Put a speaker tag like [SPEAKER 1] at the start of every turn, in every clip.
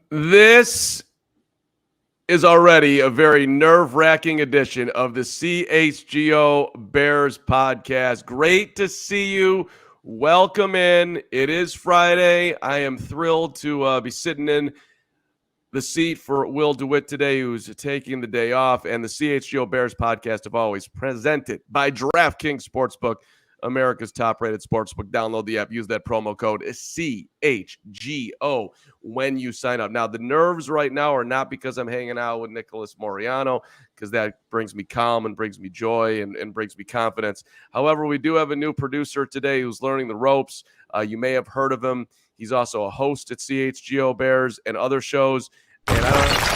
[SPEAKER 1] This is already a very nerve-wracking edition of the CHGO Bears Podcast. Great to see you. Welcome in. It is Friday. I am thrilled to be sitting in the seat for Will DeWitt today, who's taking the day off. And the CHGO Bears Podcast, of always, presented by DraftKings Sportsbook, America's top-rated sportsbook. Download the app. Use that promo code CHGO when you sign up. Now, the nerves right now are not because I'm hanging out with Nicholas Moreano, because that brings me calm and brings me joy and brings me confidence. However, we do have a new producer today who's learning the ropes. You may have heard of him. He's also a host at CHGO Bears and other shows. And I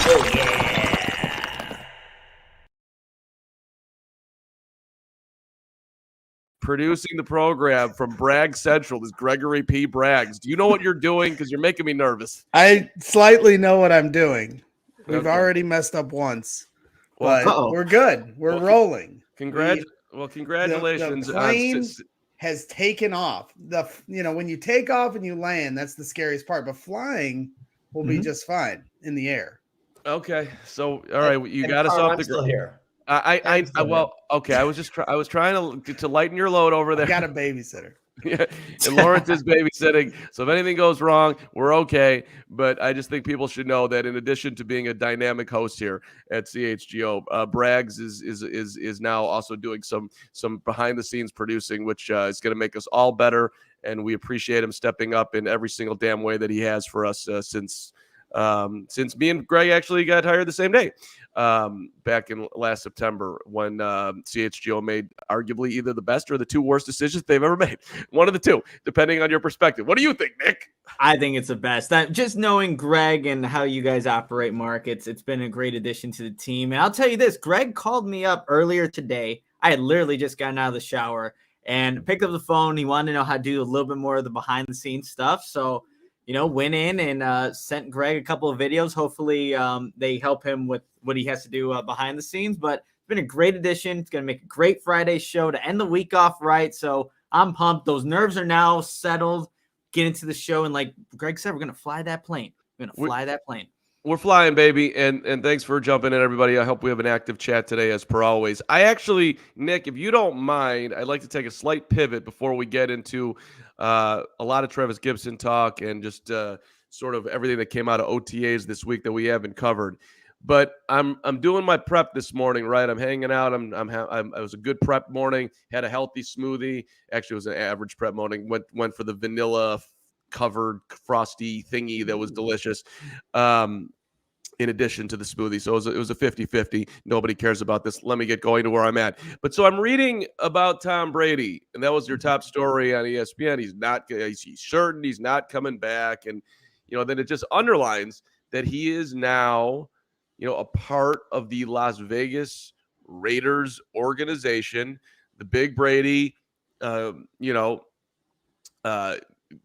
[SPEAKER 1] don't. Oh, yeah. Producing the program from Bragg Central is Gregory P. Braggs. Do you know what you're doing? Because you're making me nervous.
[SPEAKER 2] I slightly know what I'm doing. We've already messed up once, but we're good. We're rolling.
[SPEAKER 1] Congratulations.
[SPEAKER 2] The plane has taken off. When you take off and you land, that's the scariest part. But flying will be just fine in the air.
[SPEAKER 1] Okay, so all right, you got us off the
[SPEAKER 3] ground here.
[SPEAKER 1] I was trying to lighten your load over there.
[SPEAKER 2] I got a babysitter.
[SPEAKER 1] Yeah, and Lawrence is babysitting. So if anything goes wrong, we're okay. But I just think people should know that in addition to being a dynamic host here at CHGO, Braggs is now also doing some behind the scenes producing, which is going to make us all better. And we appreciate him stepping up in every single damn way that he has for us since me and Greg actually got hired the same day, back in last September, when CHGO made arguably either the best or the two worst decisions they've ever made. One of the two, depending on your perspective. What do you think, Nick?
[SPEAKER 4] I think it's the best. Just knowing Greg and how you guys operate, Mark, it's been a great addition to the team. And I'll tell you this, Greg called me up earlier today. I had literally just gotten out of the shower and picked up the phone. He wanted to know how to do a little bit more of the behind the scenes stuff. So went in and sent Greg a couple of videos. Hopefully they help him with what he has to do behind the scenes. But it's been a great addition. It's going to make a great Friday show to end the week off right. So I'm pumped. Those nerves are now settled. Get into the show. And like Greg said, we're going to fly that plane.
[SPEAKER 1] We're flying, baby. And thanks for jumping in, everybody. I hope we have an active chat today, as per always. I actually, Nick, if you don't mind, I'd like to take a slight pivot before we get into a lot of Trevis Gipson talk and just sort of everything that came out of OTAs this week that we haven't covered. But I'm doing my prep this morning, right? I'm hanging out. It was a good prep morning. Had a healthy smoothie. Actually, it was an average prep morning. Went for the vanilla covered frosty thingy that was delicious. In addition to the smoothie. So it was a 50-50. Nobody cares about this. Let me get going to where I'm at. But so I'm reading about Tom Brady, and that was your top story on ESPN. He's certain he's not coming back. And, then it just underlines that he is now, a part of the Las Vegas Raiders organization. The Big Brady,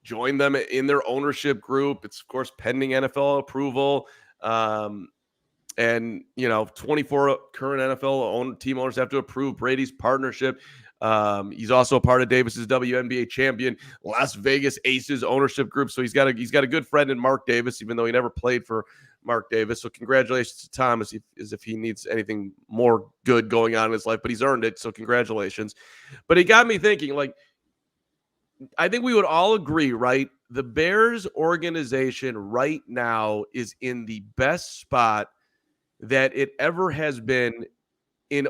[SPEAKER 1] joined them in their ownership group. It's, of course, pending NFL approval. And 24 current NFL team owners have to approve Brady's partnership. He's also a part of Davis's WNBA champion Las Vegas Aces ownership group. So he's got a good friend in Mark Davis, even though he never played for Mark Davis. So congratulations to Tom, as if he needs anything more good going on in his life, but he's earned it. So congratulations. But it got me thinking, I think we would all agree, right? The Bears organization right now is in the best spot that it ever has been in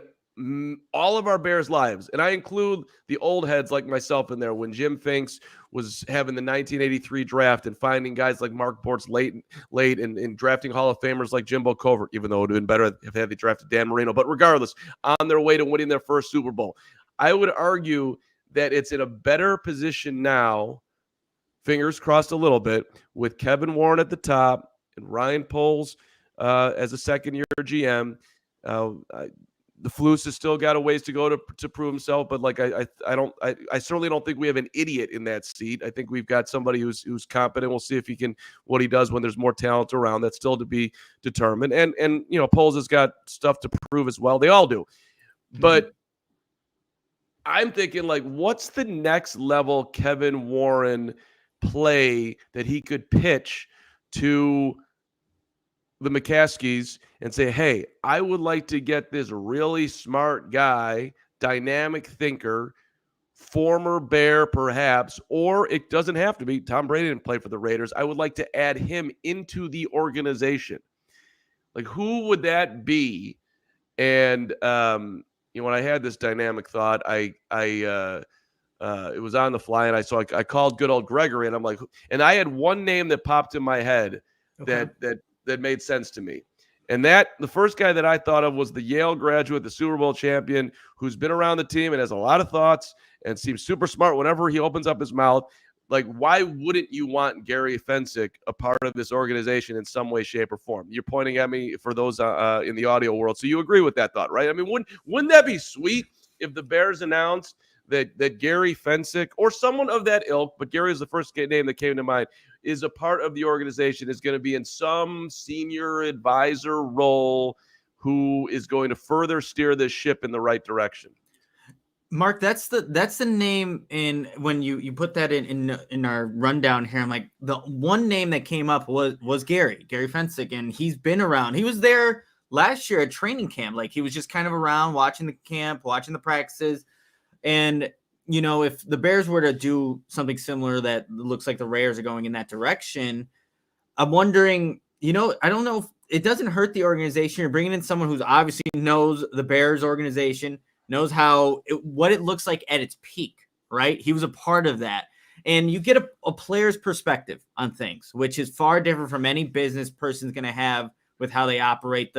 [SPEAKER 1] all of our Bears lives. And I include the old heads like myself in there, when Jim Finks was having the 1983 draft and finding guys like Mark Bortz late and drafting Hall of Famers like Jimbo Covert, even though it would have been better if they drafted Dan Marino. But regardless, on their way to winning their first Super Bowl, I would argue that it's in a better position now, fingers crossed a little bit, with Kevin Warren at the top and Ryan Poles as a second-year GM. The Flus has still got a ways to go to prove himself, but I certainly don't think we have an idiot in that seat. I think we've got somebody who's competent. We'll see if what he does when there's more talent around. That's still to be determined. And Poles has got stuff to prove as well. They all do, but I'm thinking, what's the next level Kevin Warren play that he could pitch to the McCaskies and say, hey, I would like to get this really smart guy, dynamic thinker, former Bear perhaps, or it doesn't have to be. Tom Brady didn't play for the Raiders. I would like to add him into the organization. Like, who would that be? And, when I had this dynamic thought, it was on the fly, and I called good old Gregory, and I'm like, and I had one name that popped in my head that made sense to me. And the first guy that I thought of was the Yale graduate, the Super Bowl champion, who's been around the team and has a lot of thoughts and seems super smart whenever he opens up his mouth. Like, why wouldn't you want Gary Fensick a part of this organization in some way, shape, or form? You're pointing at me for those in the audio world. So you agree with that thought, right? I mean, wouldn't that be sweet if the Bears announced that Gary Fensick or someone of that ilk, but Gary is the first name that came to mind, is a part of the organization, is going to be in some senior advisor role who is going to further steer this ship in the right direction?
[SPEAKER 4] Mark, that's the name in when you put that in our rundown here. I'm like, the one name that came up was Gary Fensick, and he's been around. He was there last year at training camp. Like, he was just kind of around watching the camp, watching the practices. And, if the Bears were to do something similar that looks like the Raiders are going in that direction, I'm wondering, I don't know if it doesn't hurt the organization. You're bringing in someone who's obviously knows the Bears organization, knows what it looks like at its peak, right? He was a part of that. And you get a player's perspective on things, which is far different from any business person's going to have with how they operate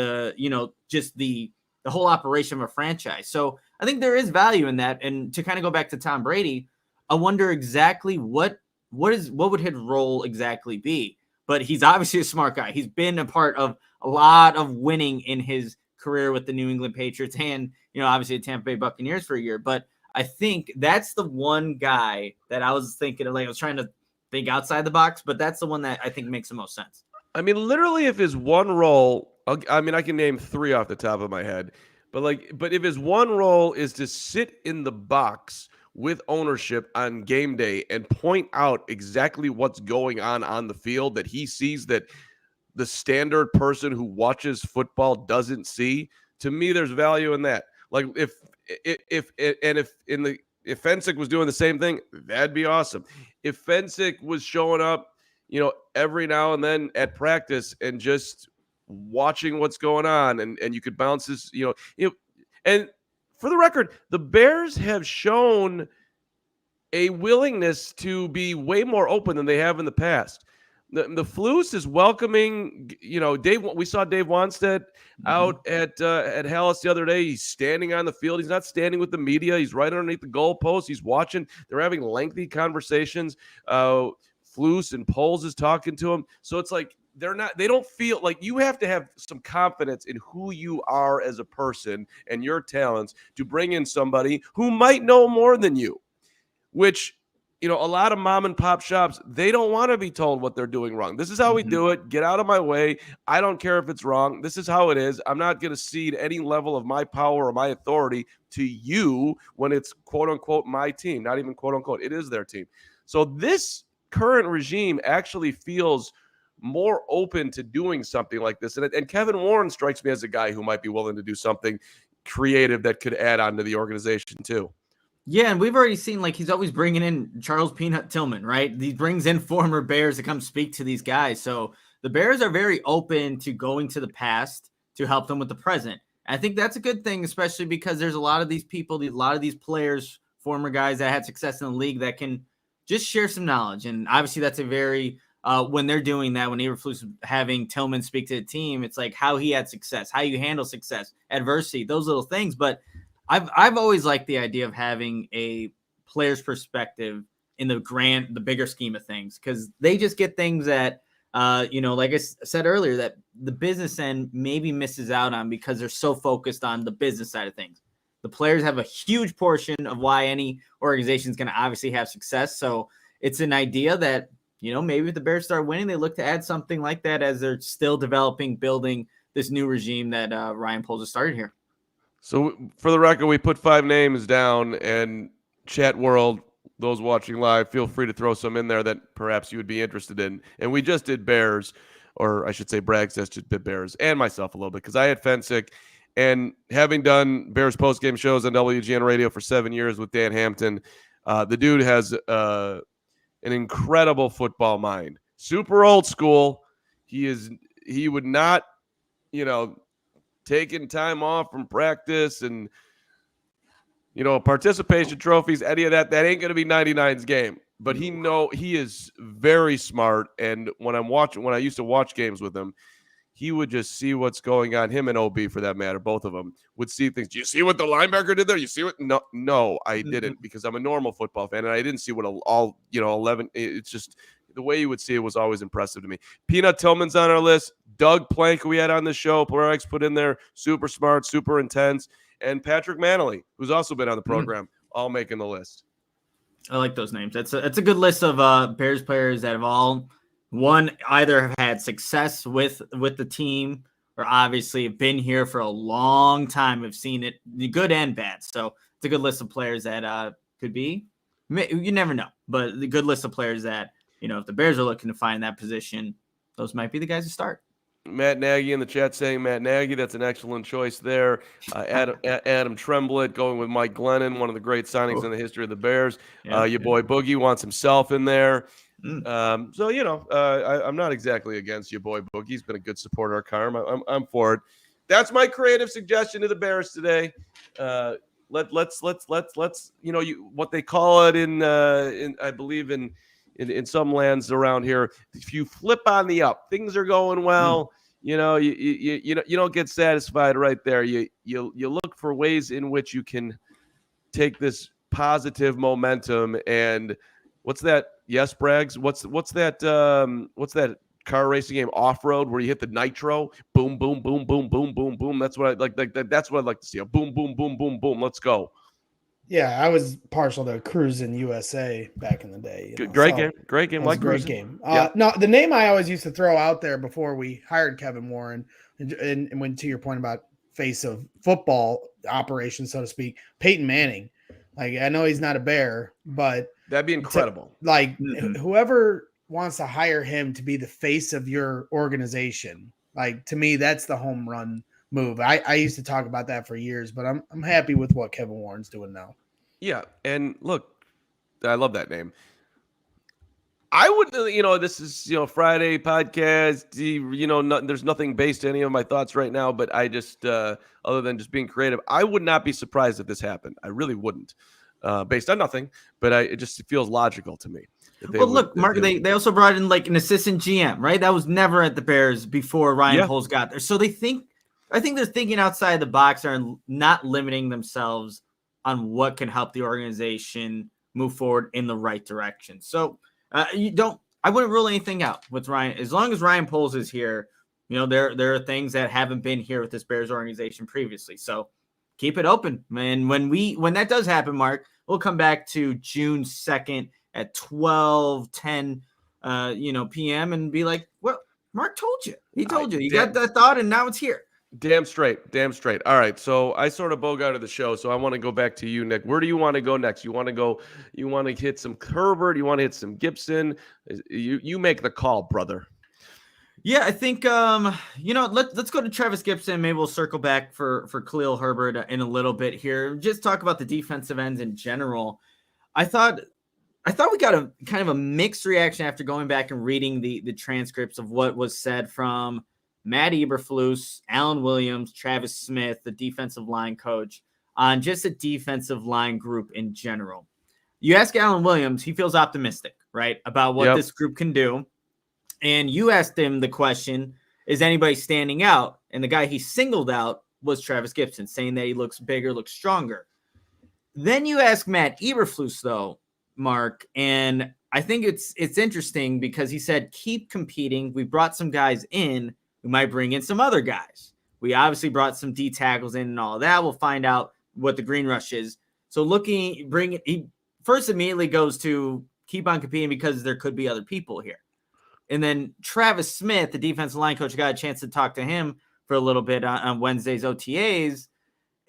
[SPEAKER 4] just the whole operation of a franchise. So I think there is value in that. And to kind of go back to Tom Brady, I wonder exactly what would his role exactly be? But he's obviously a smart guy. He's been a part of a lot of winning in his career with the New England Patriots and, obviously the Tampa Bay Buccaneers for a year. But I think that's the one guy that I was thinking of. Like, I was trying to think outside the box, but that's the one that I think makes the most sense.
[SPEAKER 1] I mean, literally, if his one role, I can name three off the top of my head, but if his one role is to sit in the box with ownership on game day and point out exactly what's going on the field that he sees that the standard person who watches football doesn't see, to me, there's value in that. Like, if Fensick was doing the same thing, that'd be awesome. If Fensick was showing up, every now and then at practice and just watching what's going on, and you could bounce this, and for the record, the Bears have shown a willingness to be way more open than they have in the past. The Flus is welcoming, Dave. We saw Dave Wanstead out at Halas the other day. He's standing on the field. He's not standing with the media. He's right underneath the goalpost. He's watching. They're having lengthy conversations. Flus and Poles is talking to him. So it's like they don't feel like, you have to have some confidence in who you are as a person and your talents to bring in somebody who might know more than you, which, a lot of mom and pop shops, they don't want to be told what they're doing wrong. This is how we do it. Get out of my way. I don't care if it's wrong. This is how it is. I'm not going to cede any level of my power or my authority to you when it's quote unquote my team, not even quote unquote. It is their team. So this current regime actually feels more open to doing something like this. And Kevin Warren strikes me as a guy who might be willing to do something creative that could add on to the organization too.
[SPEAKER 4] Yeah, and we've already seen, like, he's always bringing in Charles Peanut Tillman, right? He brings in former Bears to come speak to these guys. So the Bears are very open to going to the past to help them with the present. I think that's a good thing, especially because there's a lot of these people, a lot of these players, former guys that had success in the league that can just share some knowledge. And obviously that's a very, when they're doing that, when Eberflus having Tillman speak to the team, it's like how he had success, how you handle success, adversity, those little things. But I've always liked the idea of having a player's perspective in the bigger scheme of things, because they just get things that, like I said earlier, that the business end maybe misses out on because they're so focused on the business side of things. The players have a huge portion of why any organization is going to obviously have success. So it's an idea that, maybe if the Bears start winning, they look to add something like that as they're still building this new regime that Ryan Poles has started here.
[SPEAKER 1] So for the record, we put 5 names down, and chat world, those watching live, feel free to throw some in there that perhaps you would be interested in. And we just did Bears. or I should say brags just the Bears and myself a little bit, because I had Fensick, and having done Bears postgame shows on WGN radio for 7 years with Dan Hampton, the dude has an incredible football mind. Super old school. He would not, taking time off from practice and, participation trophies, any of that ain't going to be 99's game. But he is very smart. And when I used to watch games with him, he would just see what's going on. Him and OB, for that matter, both of them would see things. Do you see what the linebacker did there? You see what? No, I didn't, because I'm a normal football fan, and I didn't see what 11. It's just the way you would see it was always impressive to me. Peanut Tillman's on our list. Doug Plank, who we had on the show, Plurix put in there, super smart, super intense, and Patrick Manley, who's also been on the program, all making the list.
[SPEAKER 4] I like those names. That's a good list of Bears players that have all either have had success with the team, or obviously have been here for a long time, have seen it, the good and bad. So it's a good list of players that could be, you never know, but the good list of players that, if the Bears are looking to find that position, those might be the guys to start.
[SPEAKER 1] Matt Nagy in the chat saying Matt Nagy. That's an excellent choice there. Adam Tremblett going with Mike Glennon, one of the great signings in the history of the Bears. Your boy Boogie wants himself in there. I'm not exactly against your boy Boogie. He's been a good supporter of Carm. I'm for it. That's my creative suggestion to the Bears today. Let's what they call it in I believe in some lands around here, if you flip on the up, things are going well. You don't get satisfied right there. You look for ways in which you can take this positive momentum. And what's that? Yes, Braggs. What's that car racing game, Off-Road, where you hit the nitro? Boom, boom, boom, boom, boom, boom, boom. That's what I like. That's what I'd like to see. A boom, boom, boom, boom, boom. Let's go.
[SPEAKER 2] Yeah, I was partial to Cruising USA back in the day.
[SPEAKER 1] Great game. Great game.
[SPEAKER 2] Like great game. No, the name I always used to throw out there before we hired Kevin Warren, and when to your point about face of football operations, so to speak, Peyton Manning. Like, I know he's not a Bear, but
[SPEAKER 1] that'd be incredible.
[SPEAKER 2] Whoever wants to hire him to be the face of your organization, like, to me, that's the home run move. I used to talk about that for years, but I'm happy with what Kevin Warren's doing now.
[SPEAKER 1] Yeah, and look, I love that name. I would, this is, Friday podcast, there's nothing based to any of my thoughts right now, but I just, other than just being creative, I would not be surprised if this happened. I really wouldn't, based on nothing, but it just feels logical to me.
[SPEAKER 4] Well, look, Mark, they also brought in like an assistant GM, right? That was never at the Bears before Ryan Poles got there. So I think they're thinking outside the box and not limiting themselves on what can help the organization move forward in the right direction. So I wouldn't rule anything out with Ryan. As long as Ryan Poles is here, there are things that haven't been here with this Bears organization previously. So keep it open. And when that does happen, Mark, we'll come back to June 2nd at 12:10 p.m. and be like, well, Mark told you. He told you. You got that thought, and now it's here.
[SPEAKER 1] Damn straight. All right, so I sort of bogarted the show, so I want to go back to you, Nick. Where do you want to go next? You want to hit some Herbert? You want to hit some Gipson? You make the call, brother.
[SPEAKER 4] Yeah, I think let's go to Trevis Gipson. Maybe we'll circle back for Khalil Herbert in a little bit here. Just talk about the defensive ends in general. I thought we got a kind of a mixed reaction after going back and reading the transcripts of what was said from Matt Eberflus, Alan Williams, Travis Smith, the defensive line coach, on just a defensive line group in general. You ask Alan Williams, he feels optimistic, right, about what this group can do. And you asked him the question, is anybody standing out? And the guy he singled out was Trevis Gipson, saying that he looks bigger, looks stronger. Then you ask Matt Eberflus, though, Mark, and I think it's interesting because he said, keep competing. We brought some guys in. We might bring in some other guys. We obviously brought some D tackles in and all of that. We'll find out what the green rush is. So he first immediately goes to keep on competing because there could be other people here. And then Travis Smith, the defensive line coach, got a chance to talk to him for a little bit on Wednesday's OTAs.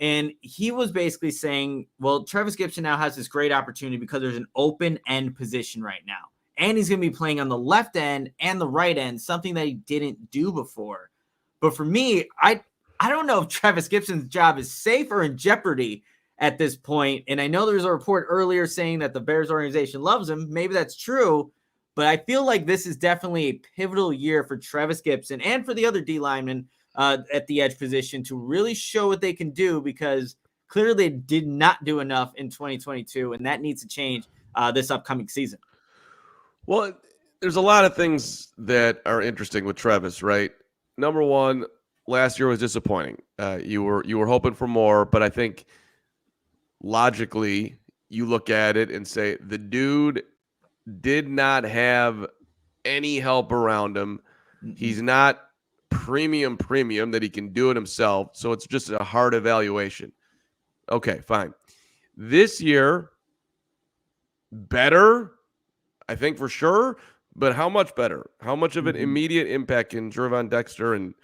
[SPEAKER 4] And he was basically saying, well, Trevis Gipson now has this great opportunity because there's an open end position right now. and he's going to be playing on the left end and the right end, something that he didn't do before. But for me, I don't know if Trevis Gipson's job is safe or in jeopardy at this point. And I know there was a report earlier saying that the Bears organization loves him. Maybe that's true, but I feel like this is definitely a pivotal year for Trevis Gipson and for the other D linemen at the edge position to really show what they can do, because clearly they did not do enough in 2022, and that needs to change this upcoming season.
[SPEAKER 1] Well, there's a lot of things that are interesting with Trevis, right? Number one, last year was disappointing. You were hoping for more, but I think logically you look at it and say the dude did not have any help around him. He's not premium that he can do it himself. So it's just a hard evaluation. Okay, fine. This year, better, I think for sure, but how much better? How much of an immediate impact can Gervon Dexter and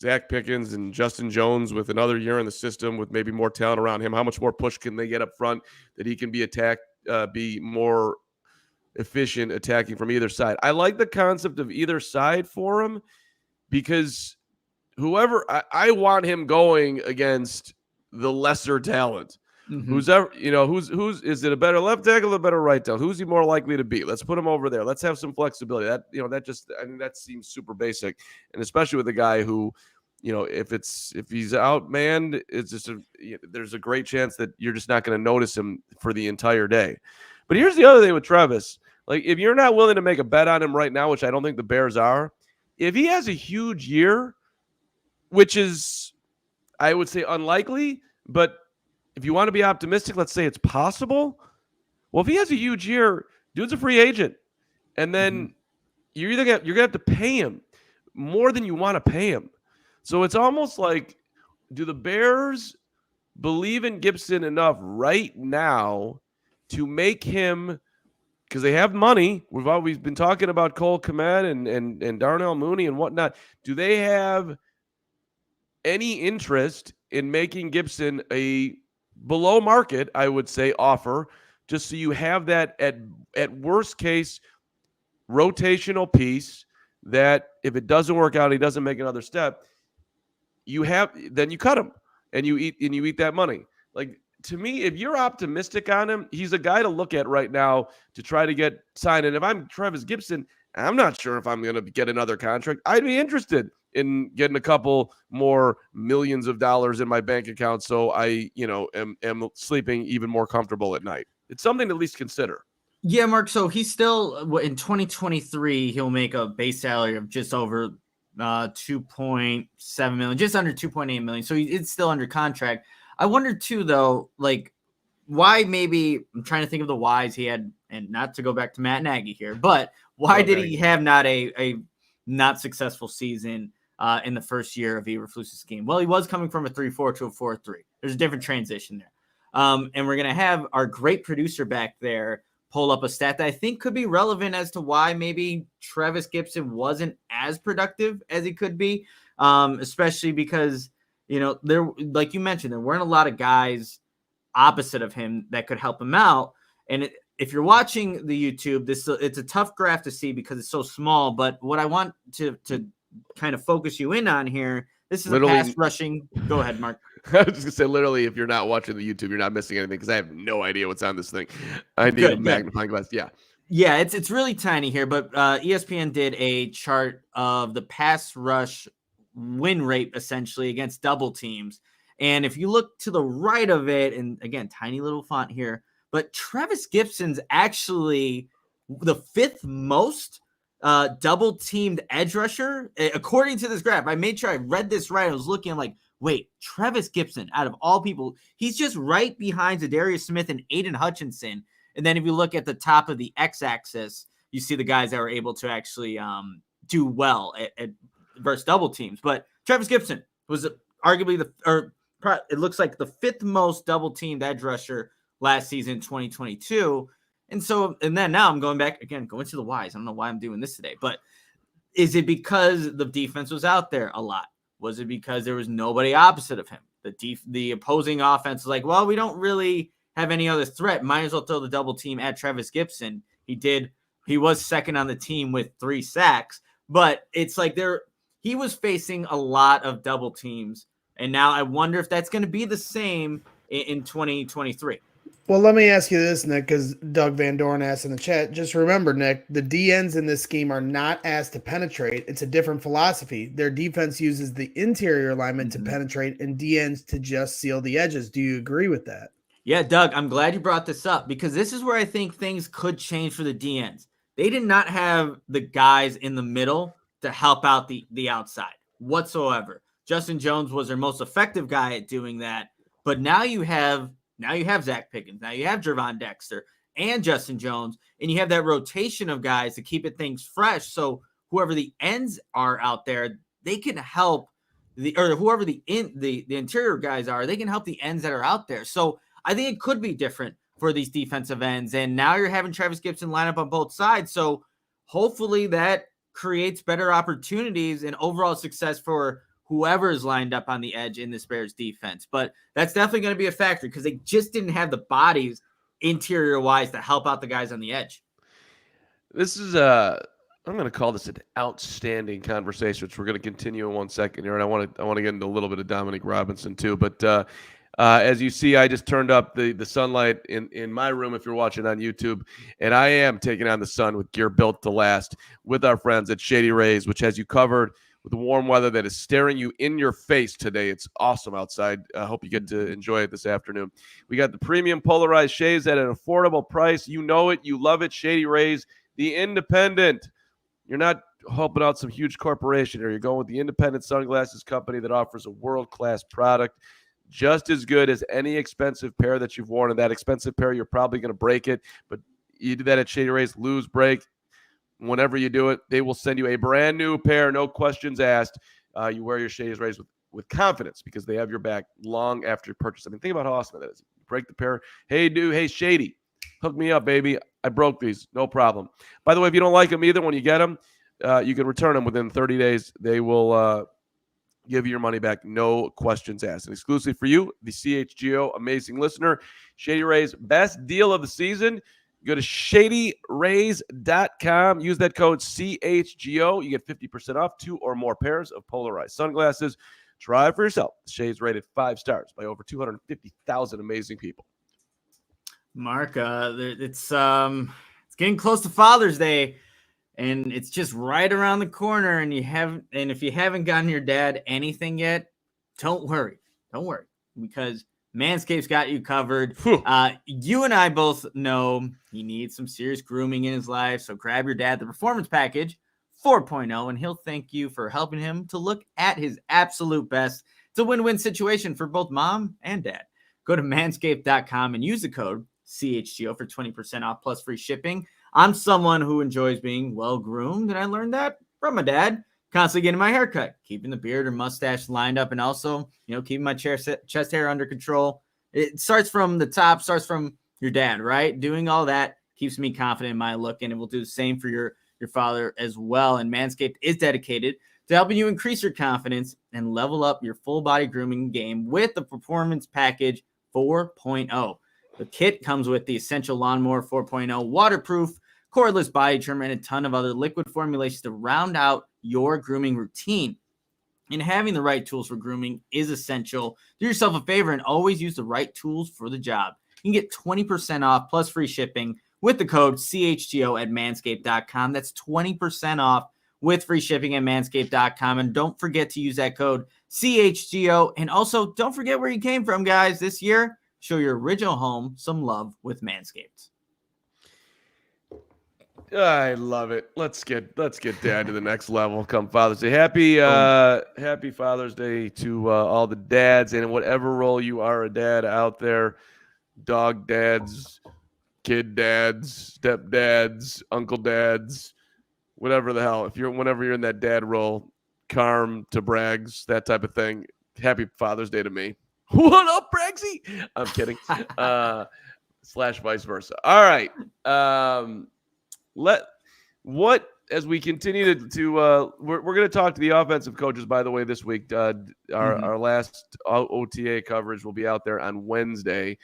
[SPEAKER 1] Zach Pickens and Justin Jones with another year in the system with maybe more talent around him? How much more push can they get up front that he can be more efficient attacking from either side? I like the concept of either side for him, because whoever I want him going against the lesser talent. Who's is it a better left tackle or a better right tackle? Who's he more likely to be? Let's put him over there. Let's have some flexibility. That seems super basic, and especially with a guy who, if he's outmanned, it's just there's a great chance that you're just not going to notice him for the entire day. But here's the other thing with Trevis: like, if you're not willing to make a bet on him right now, which I don't think the Bears are, if he has a huge year, which is, I would say, unlikely, but if you want to be optimistic, let's say it's possible. Well, if he has a huge year, dude's a free agent. And then you're going to have to pay him more than you want to pay him. So it's almost like, do the Bears believe in Gipson enough right now to make him, because they have money. We've always been talking about Cole Kmet and Darnell Mooney and whatnot. Do they have any interest in making Gipson a below market, I would say, offer, just so you have that at worst case rotational piece that if it doesn't work out, he doesn't make another step, then you cut him and you eat that money. Like, to me, if you're optimistic on him, he's a guy to look at right now to try to get signed. And if I'm Trevis Gipson, I'm not sure if I'm going to get another contract. I'd be interested in getting a couple more millions of dollars in my bank account, so I, am sleeping even more comfortable at night. It's something to at least consider.
[SPEAKER 4] Yeah, Mark. So he's still, in 2023, he'll make a base salary of just over 2.7 million, just under 2.8 million. So it's still under contract. I wonder too, though, like, why maybe, I'm trying to think of the whys he had, and not to go back to Matt Nagy here, but why did he have not a not successful season in the first year of Eberflus's scheme? Well, he was coming from a 3-4 to a 4-3. There's a different transition there. And we're going to have our great producer back there pull up a stat that I think could be relevant as to why maybe Trevis Gipson wasn't as productive as he could be, especially because, there, like you mentioned, there weren't a lot of guys opposite of him that could help him out. And if you're watching the YouTube, it's a tough graph to see because it's so small. But what I want to kind of focus you in on here, this is a pass rushing. Go ahead, Mark.
[SPEAKER 1] I was just gonna say, literally, if you're not watching the YouTube, you're not missing anything, because I have no idea what's on this thing. I need a magnifying glass. Yeah,
[SPEAKER 4] it's really tiny here, but ESPN did a chart of the pass rush win rate essentially against double teams. And if you look to the right of it, and again, tiny little font here, but Trevis Gipson's actually the fifth most double teamed edge rusher, according to this graph. I made sure I read this right. I was looking, I'm like, wait, Trevis Gipson, out of all people, he's just right behind Zadarius Smith and Aiden Hutchinson. And then if you look at the top of the x-axis, you see the guys that were able to actually do well at versus double teams. But Trevis Gipson was arguably it looks like the fifth most double teamed edge rusher last season, 2022. And then now I'm going back again, going to the whys. I don't know why I'm doing this today, but is it because the defense was out there a lot? Was it because there was nobody opposite of him? The opposing offense was like, well, we don't really have any other threat. Might as well throw the double team at Trevis Gipson. He did He was second on the team with 3 sacks, but it's like he was facing a lot of double teams. And now I wonder if that's going to be the same in 2023.
[SPEAKER 2] Well, let me ask you this, Nick, because Doug Van Dorn asked in the chat. Just remember, Nick, the DNs in this scheme are not asked to penetrate. It's a different philosophy. Their defense uses the interior alignment to penetrate and DNs to just seal the edges. Do you agree with that?
[SPEAKER 4] Yeah, Doug, I'm glad you brought this up because this is where I think things could change for the DNs. They did not have the guys in the middle to help out the outside whatsoever. Justin Jones was their most effective guy at doing that, but now you have Zach Pickens, now you have Jervon Dexter and Justin Jones, and you have that rotation of guys to keep things fresh. So whoever the ends are out there, they can help whoever the interior guys are, they can help the ends that are out there. So I think it could be different for these defensive ends. And now you're having Trevis Gipson line up on both sides. So hopefully that creates better opportunities and overall success for whoever is lined up on the edge in this Bears defense. But that's definitely going to be a factor because they just didn't have the bodies interior wise to help out the guys on the edge.
[SPEAKER 1] This is I'm going to call this an outstanding conversation, which we're going to continue in 1 second here. And I want to get into a little bit of Dominic Robinson too. But as you see, I just turned up the sunlight in my room if you're watching on YouTube, and I am taking on the sun with gear built to last with our friends at Shady Rays, which has you covered with the warm weather that is staring you in your face today. It's awesome outside. I hope you get to enjoy it this afternoon. We got the premium polarized shades at an affordable price. You know it. You love it. Shady Rays, the independent. You're not helping out some huge corporation here. You're going with the independent sunglasses company that offers a world-class product, just as good as any expensive pair that you've worn. And that expensive pair, you're probably going to break it. But you do that at Shady Rays, lose, break. Whenever you do it, they will send you a brand new pair, no questions asked. You wear your Shady Rays with confidence because they have your back long after you purchase. I mean, think about how awesome that is. You break the pair. Hey, dude. Hey, Shady. Hook me up, baby. I broke these. No problem. By the way, if you don't like them either, when you get them, you can return them within 30 days. They will give you your money back. No questions asked. And exclusively for you, the CHGO amazing listener, Shady Rays best deal of the season. Go to shadyrays.com. Use that code CHGO. You get 50% off 2 or more pairs of polarized sunglasses. Try it for yourself. The Shades rated 5 stars by over 250,000 amazing people.
[SPEAKER 4] Mark, it's getting close to Father's Day, and it's just right around the corner. And if you haven't gotten your dad anything yet, don't worry, because Manscaped's got you covered. You and I both know he needs some serious grooming in his life, so grab your dad the Performance Package 4.0, and he'll thank you for helping him to look at his absolute best. It's a win-win situation for both mom and dad. Go to manscaped.com and use the code CHGO for 20% off plus free shipping. I'm someone who enjoys being well-groomed, and I learned that from my dad. Constantly getting my hair cut, keeping the beard or mustache lined up, and also, keeping my chest hair under control. It starts from the top, starts from your dad, right? Doing all that keeps me confident in my look, and it will do the same for your father as well. And Manscaped is dedicated to helping you increase your confidence and level up your full body grooming game with the Performance Package 4.0. The kit comes with the Essential Lawnmower 4.0, waterproof, cordless body trimmer, and a ton of other liquid formulations to round out your grooming routine. And having the right tools for grooming is essential. Do yourself a favor and always use the right tools for the job. You can get 20% off plus free shipping with the code CHGO at manscaped.com. That's 20% off with free shipping at manscaped.com. And don't forget to use that code CHGO. And also, don't forget where you came from, guys. This year, show your original home some love with Manscaped.
[SPEAKER 1] I love it. Let's get Dad to the next level come Father's Day. Happy Father's Day to all the dads, and in whatever role you are a dad out there, dog dads, kid dads, stepdads, uncle dads, whatever the hell. Whenever you're in that dad role, Carm to Braggs, that type of thing. Happy Father's Day to me. What up, Braggsy? I'm kidding. / vice versa. All right. As we continue to we're going to talk to the offensive coaches, by the way, this week. Our last OTA coverage will be out there on Wednesday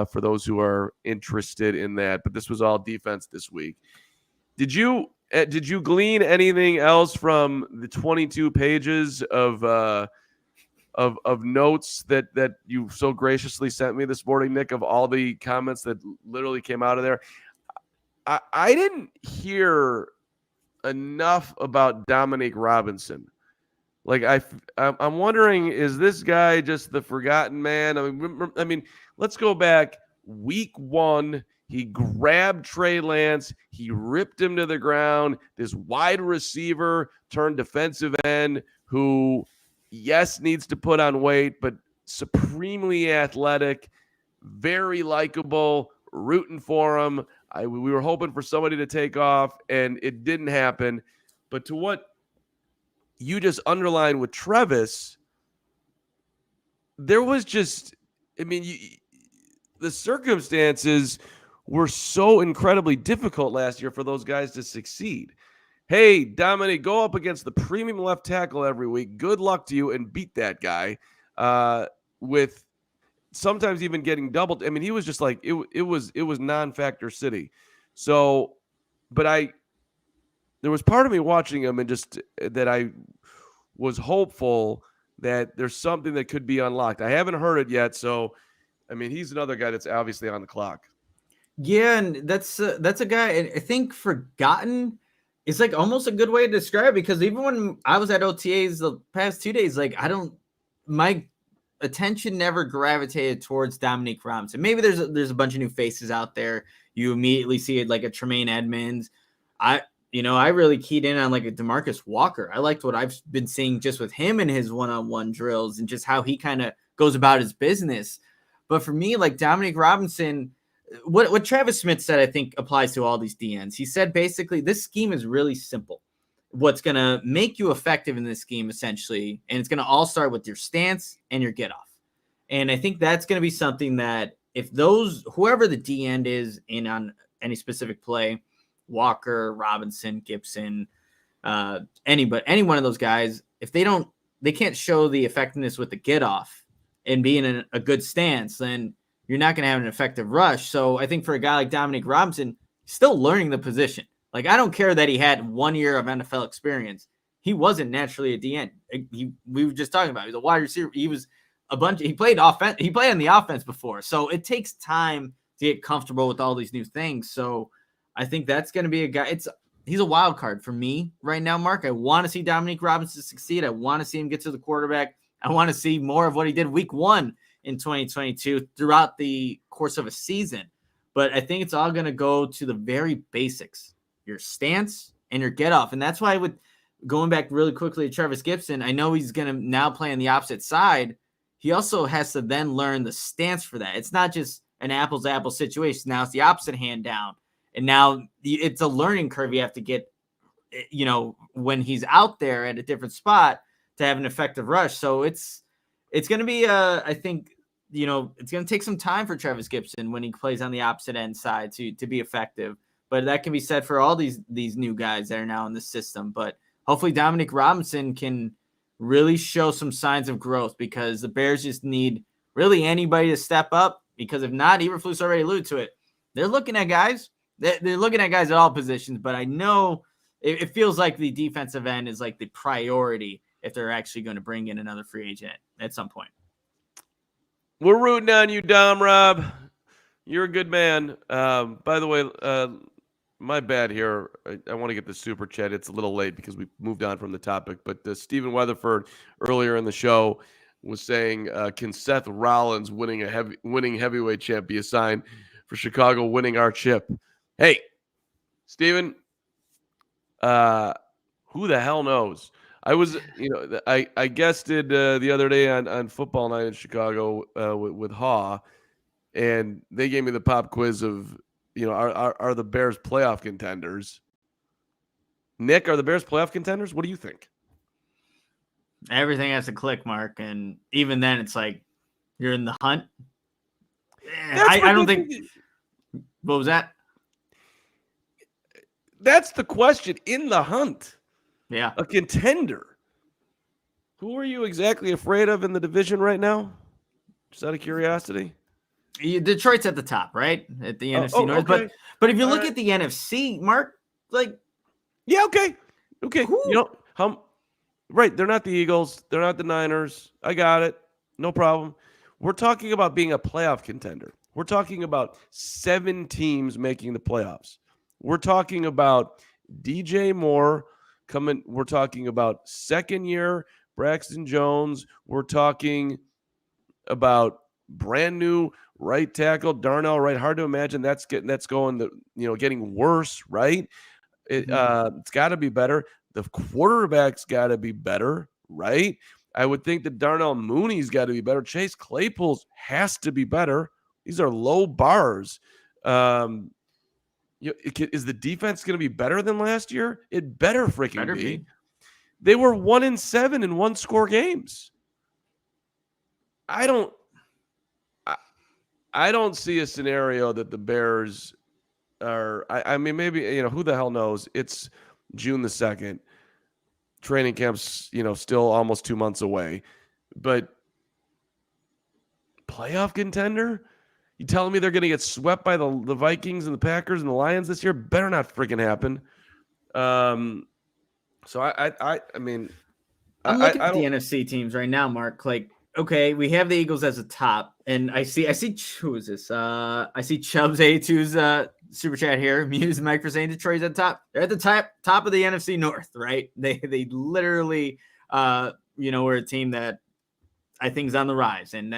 [SPEAKER 1] for those who are interested in that. But this was all defense this week. Did you glean anything else from the 22 pages of notes that you so graciously sent me this morning, Nick, of all the comments that literally came out of there? I didn't hear enough about Dominique Robinson. Like I'm wondering, is this guy just the forgotten man? I mean, let's go back. Week 1, he grabbed Trey Lance, he ripped him to the ground. This wide receiver turned defensive end who, yes, needs to put on weight, but supremely athletic, very likable, rooting for him. We were hoping for somebody to take off, and it didn't happen. But to what you just underlined with Trevis, there was just, I mean, the circumstances were so incredibly difficult last year for those guys to succeed. Hey, Dominic, go up against the premium left tackle every week. Good luck to you, and beat that guy with sometimes even getting doubled. I mean, he was just like, it was non-factor city. So, but there was part of me watching him and just that I was hopeful that there's something that could be unlocked. I haven't heard it yet. So, I mean, he's another guy that's obviously on the clock.
[SPEAKER 4] Yeah, and that's a guy I think forgotten is like almost a good way to describe it, because even when I was at OTAs the past 2 days, like my attention never gravitated towards Dominique Robinson. Maybe there's a bunch of new faces out there. You immediately see it like a Tremaine Edmonds. I really keyed in on like a DeMarcus Walker. I liked what I've been seeing just with him and his one-on-one drills and just how he kind of goes about his business. But for me, like Dominique Robinson, what Travis Smith said, I think applies to all these DNs. He said basically this scheme is really simple. What's going to make you effective in this scheme, essentially, and it's going to all start with your stance and your get off. And I think that's going to be something that if whoever the D end is in on any specific play, Walker, Robinson, Gipson, any one of those guys, if they can't show the effectiveness with the get off and being in a good stance, then you're not going to have an effective rush. So I think for a guy like Dominique Robinson, still learning the position. Like, I don't care that he had 1 year of NFL experience. He wasn't naturally a DN. We were just talking about, he was a wide receiver. He was he played offense. He played on the offense before. So it takes time to get comfortable with all these new things. So I think that's going to be a guy. He's a wild card for me right now, Mark. I want to see Dominique Robinson succeed. I want to see him get to the quarterback. I want to see more of what he did week 1 in 2022 throughout the course of a season. But I think it's all going to go to the very basics, your stance and your get off. And that's why going back really quickly to Trevis Gipson, I know he's going to now play on the opposite side. He also has to then learn the stance for that. It's not just an apples to apples situation. Now it's the opposite hand down. And now it's a learning curve you have to get, when he's out there at a different spot to have an effective rush. So it's going to be, I think, it's going to take some time for Trevis Gipson when he plays on the opposite end side to be effective. But that can be said for all these new guys that are now in the system. But hopefully Dominique Robinson can really show some signs of growth, because the Bears just need really anybody to step up, because if not, Eberflus already alluded to it. They're looking at guys. They're looking at guys at all positions, but I know it feels like the defensive end is like the priority if they're actually going to bring in another free agent at some point.
[SPEAKER 1] We're rooting on you, Dom Rob. You're a good man. By the way, my bad here. I want to get the super chat. It's a little late because we moved on from the topic. But Stephen Weatherford earlier in the show was saying, can Seth Rollins winning heavyweight champ be a sign for Chicago winning our chip? Hey, Stephen, who the hell knows? I was, I guested the other day on Football Night in Chicago with Haw, and they gave me the pop quiz of, are the Bears playoff contenders? Nick, are the Bears playoff contenders? What do you think?
[SPEAKER 4] Everything has to click, Mark, and even then, it's like you're in the hunt. I don't think. What was that?
[SPEAKER 1] That's the question. In the hunt.
[SPEAKER 4] Yeah.
[SPEAKER 1] A contender. Who are you exactly afraid of in the division right now? Just out of curiosity.
[SPEAKER 4] Detroit's at the top, right? At the NFC North.
[SPEAKER 1] Okay.
[SPEAKER 4] But if you look at the NFC, Mark, like,
[SPEAKER 1] yeah, okay.
[SPEAKER 4] Who?
[SPEAKER 1] You know, right? They're not the Eagles. They're not the Niners. I got it. No problem. We're talking about being a playoff contender. We're talking about 7 teams making the playoffs. We're talking about DJ Moore coming. We're talking about second year Braxton Jones. We're talking about brand new right tackle Darnell Wright. Hard to imagine that's getting worse, right? It's got to be better. The quarterback's got to be better, right? I would think that Darnell Mooney's got to be better. Chase Claypool's has to be better. These are low bars. Is the defense going to be better than last year? It better freaking be. They were 1-7 in 1-score games. I don't see a scenario that the Bears are. I mean, maybe who the hell knows? It's June the 2nd. Training camp's still almost 2 months away, but playoff contender. You telling me they're going to get swept by the Vikings and the Packers and the Lions this year? Better not freaking happen. So I mean,
[SPEAKER 4] I'm looking at the NFC teams right now, Mark. Like, okay, we have the Eagles as a top, and I see who is this? I see Chubbs A2's super chat here. Muse Mike for saying Detroit's at the top. They're at the top of the NFC North, right? They literally we're a team that I think is on the rise, and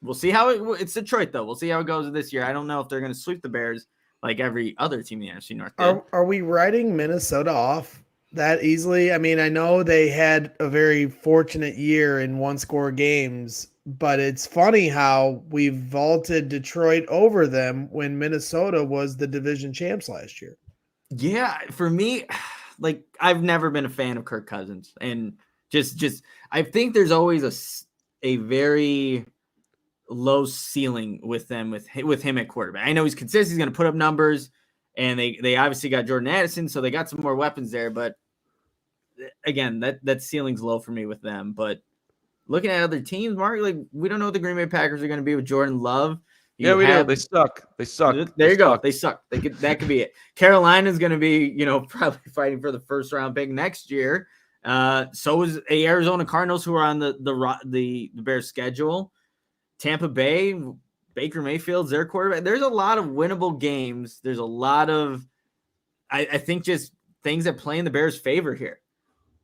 [SPEAKER 4] we'll see how it's Detroit though. We'll see how it goes this year. I don't know if they're going to sweep the Bears like every other team in the NFC North.
[SPEAKER 2] Are we writing Minnesota off that easily? I mean, I know they had a very fortunate year in 1-score games, but it's funny how we vaulted Detroit over them when Minnesota was the division champs last year.
[SPEAKER 4] Yeah, for me, like I've never been a fan of Kirk Cousins, and just I think there's always a very low ceiling with them with him at quarterback. I know he's consistent, he's going to put up numbers, and they obviously got Jordan Addison, so they got some more weapons there. But again, that ceiling's low for me with them. But looking at other teams, Mark, like we don't know what the Green Bay Packers are going to be with Jordan Love.
[SPEAKER 1] We do. They suck.
[SPEAKER 4] There you go. They suck. That could be it. Carolina's going to be, probably fighting for the first round pick next year. So is Arizona Cardinals, who are on the Bears schedule. Tampa Bay, Baker Mayfield's their quarterback. There's a lot of winnable games. There's a lot of, I think, just things that play in the Bears' favor here.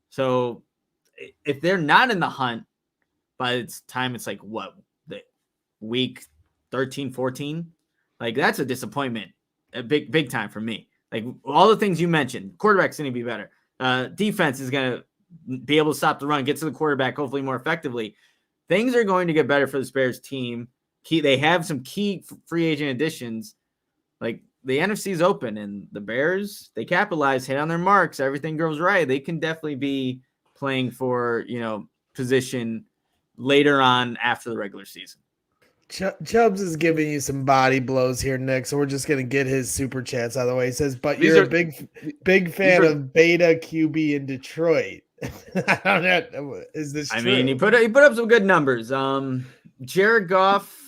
[SPEAKER 4] So if they're not in the hunt by the time it's like the week 13, 14, like that's a disappointment, a big time for me. Like all the things you mentioned, quarterback's going to be better. Defense is going to be able to stop the run, get to the quarterback hopefully more effectively. Things are going to get better for this Bears team. They have some key free agent additions. Like the NFC is open, and the Bears, they capitalize, hit on their marks, everything goes right. They can definitely be playing for, position later on after the regular season.
[SPEAKER 2] Chubbs is giving you some body blows here, Nick, so we're just going to get his super chats out of the way. He says, but you're a big fan of Beta QB in Detroit. I don't know. Is this true?
[SPEAKER 4] I mean, he put up some good numbers. Jared Goff,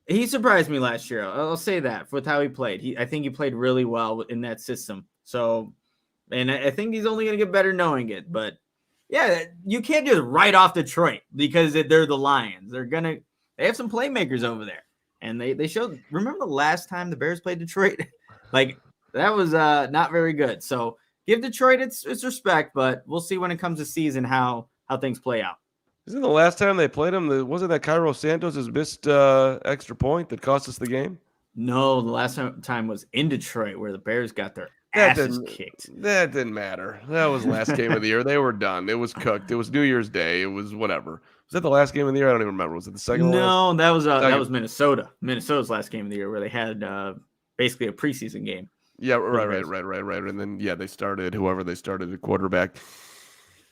[SPEAKER 4] he surprised me last year. I'll say that with how he played. I think he played really well in that system. So, and I think he's only going to get better knowing it. But yeah, you can't just write off Detroit because they're the Lions. They have some playmakers over there, and they showed. Remember the last time the Bears played Detroit? Like that was not very good. So give Detroit its respect, but we'll see when it comes to season how things play out.
[SPEAKER 1] Isn't the last time they played him? Wasn't that Cairo Santos' missed extra point that cost us the game?
[SPEAKER 4] No, the last time was in Detroit where the Bears got their asses kicked.
[SPEAKER 1] That didn't matter. That was last game of the year. They were done. It was cooked. It was New Year's Day. It was whatever. Was that the last game of the year? I don't even remember. Was it the second?
[SPEAKER 4] No, that was Minnesota. Minnesota's last game of the year where they had basically a preseason game.
[SPEAKER 1] Yeah, right. And then they started whoever they started at quarterback.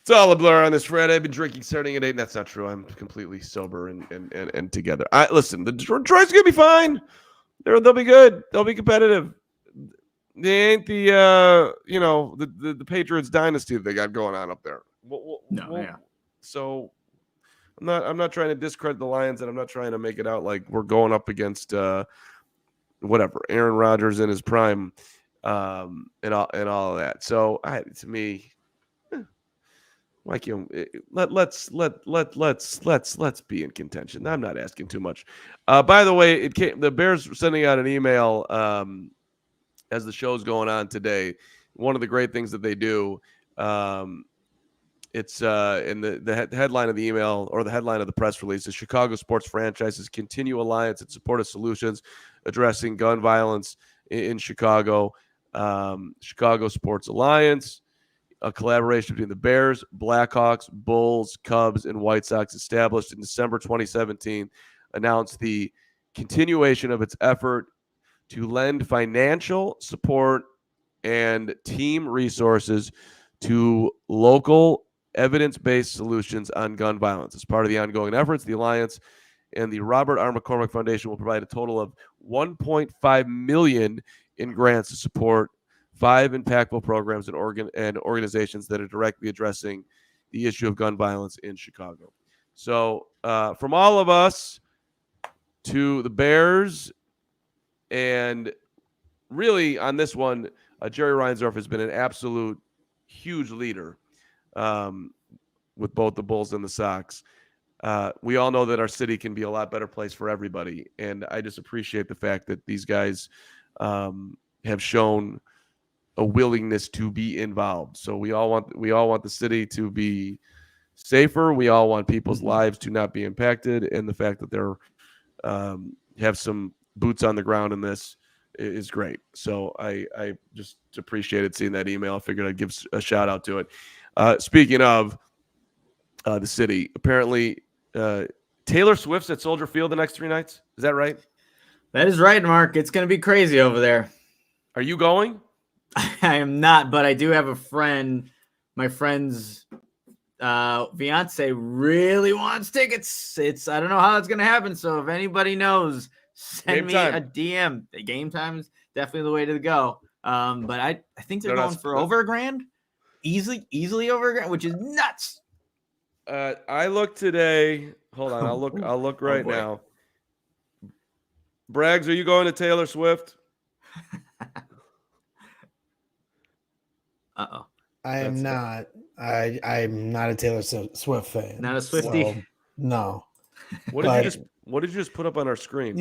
[SPEAKER 1] It's all a blur on this Friday. I've been drinking starting at 8. That's not true. I'm completely sober and together. Listen, the Detroit's gonna be fine. They'll be good. They'll be competitive. They ain't the Patriots dynasty that they got going on up there. So I'm not trying to discredit the Lions, and I'm not trying to make it out like we're going up against Aaron Rodgers in his prime. and all of that. So to me, like let's be in contention. I'm not asking too much. By the way, the Bears were sending out an email as the show's going on today. One of the great things that they do, it's in the headline of the email, or the headline of the press release, is Chicago sports franchises continue alliance and supportive solutions addressing gun violence in Chicago. Chicago Sports Alliance, a collaboration between the Bears, Blackhawks, Bulls, Cubs, and White Sox, established in December 2017, announced the continuation of its effort to lend financial support and team resources to local evidence-based solutions on gun violence. As part of the ongoing efforts, the Alliance and the Robert R. McCormick Foundation will provide a total of $1.5 million in grants to support 5 impactful programs and organizations that are directly addressing the issue of gun violence in Chicago. So from all of us to the Bears, and really on this one, Jerry Reinsdorf has been an absolute huge leader with both the Bulls and the Sox. We all know that our city can be a lot better place for everybody, and I just appreciate the fact that these guys have shown a willingness to be involved. So we all want the city to be safer. We all want people's lives to not be impacted, and the fact that they're have some boots on the ground in this is great. So I just appreciated seeing that email. I figured I'd give a shout out to it. Speaking of the city, apparently Taylor Swift's at Soldier Field the next 3 nights. Is that right?
[SPEAKER 4] That is right, Mark. It's going to be crazy over there.
[SPEAKER 1] Are you going?
[SPEAKER 4] I am not, but I do have a friend. My friend's fiance really wants tickets. I don't know how it's going to happen. So if anybody knows, send me a DM. The game time is definitely the way to go. But I think they're going for over $1,000, easily over $1,000, which is nuts.
[SPEAKER 1] I looked today. Hold on, I'll look right now. Braggs, are you going to Taylor Swift?
[SPEAKER 4] Uh-oh.
[SPEAKER 2] I am not. I'm not a Taylor Swift fan.
[SPEAKER 4] Not a Swiftie?
[SPEAKER 2] So, no.
[SPEAKER 1] What did you just put up on our screen?